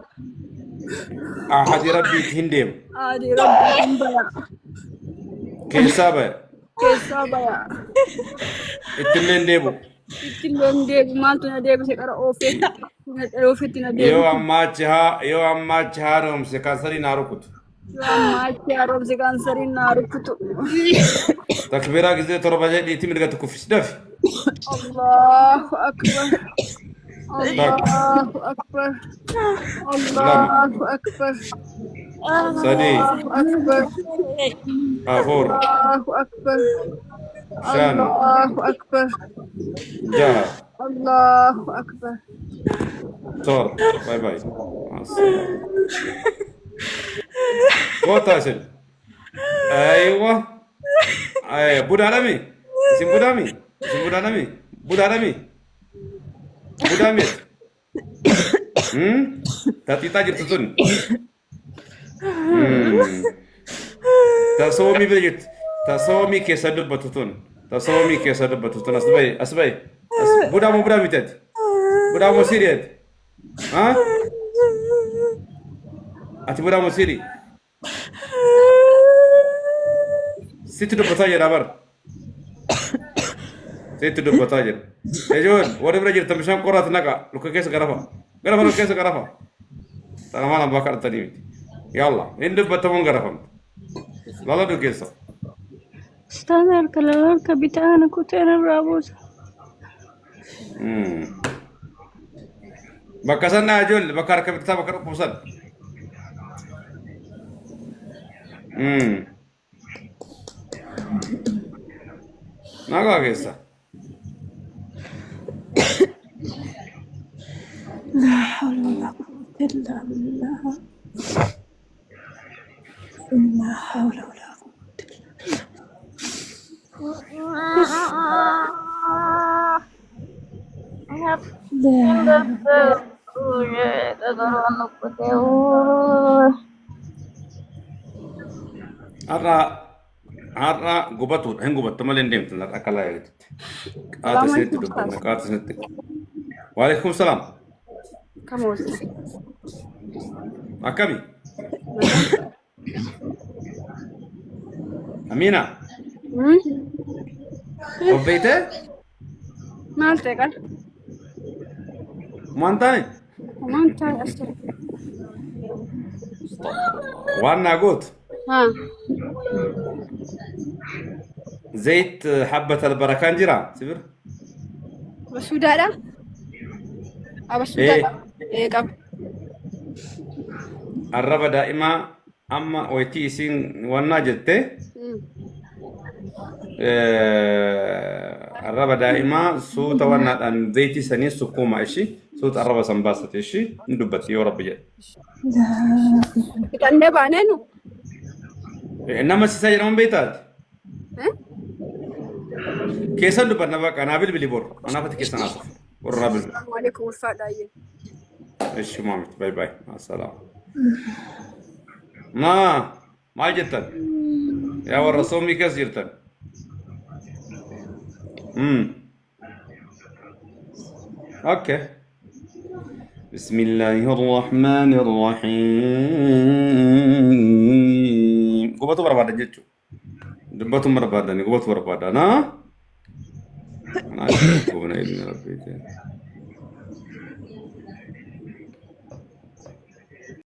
أحد ربي تهندم Adi rabbi hambaya. كيسابة Kesabaya. اتلين ديبو Itilon deg mantu na deg sekara ofet. Ofet na deg. يو أما جهارهم سكاسري ناروكت Lama charom sekansarin narukutu. تكبيرا كذا ترى بجد يتم لقى تكفيش دف Allahu akbar. Allahu akbar. Allahu akbar. سدي Akbar. أفور Allahu akbar. شان Allahu akbar. جاه Allahu akbar. تور باي باي مع السلامة. وتاسل أيوة بود عالمي اسم بود عالمي تاتي تاجر تزن تصومي بجت تصومي كيسدب بتوتون أسباي بودا ميتات بودا مو سيريت ها أتي بودا مو سيري ستة بتاجر أبر ستة بتاجر يجون ورد برجر تمشان قرات نكا لو كيس غرفة لو كيس غرفة ترى ما أنا بكر تاني يلا إند بتمون غرفة لا دو كيسة Standar kalau kabitaan aku tenar rabus. بكسرنا أجول بكر كبتة بكر بوسن ناقا كيسة لا حول ولا قوة إلا بالله. لا حول ولا قوة إلا har'a gubatu hen gubattu malen dem tan akala yagit ata sirti dubbanna ata sirti wa alaikum salam Kamu akami amina obbete Malte kan? mantane Manta asal. وانا قلت Ha. زيت حبة البركان جرا سبر Sudah dah? Apa sudah? Kam. الربا دائما أما ويتي سين وانا جتة الربا دائما صوت وانا أن زيتي سنين سكوما إشي صوت الربا سنباسة إشي ندبت يا رب جد Kita anda mana nu? إنما سيساجر من بيتات كيسا ندبت نبقى أنا بالبور أنا فتي كيسا ناسف والرابل Assalamualaikum warahmatullahi. إيش مامت باي باي مع السلامة ما جتن يا والرسول ميكس جرتن اوكي بسم الله الرحمن الرحيم قبطوا بربادا جتشو دبتوا بربادا قبطوا بربادا انا أشهد أن لا إله إلا الله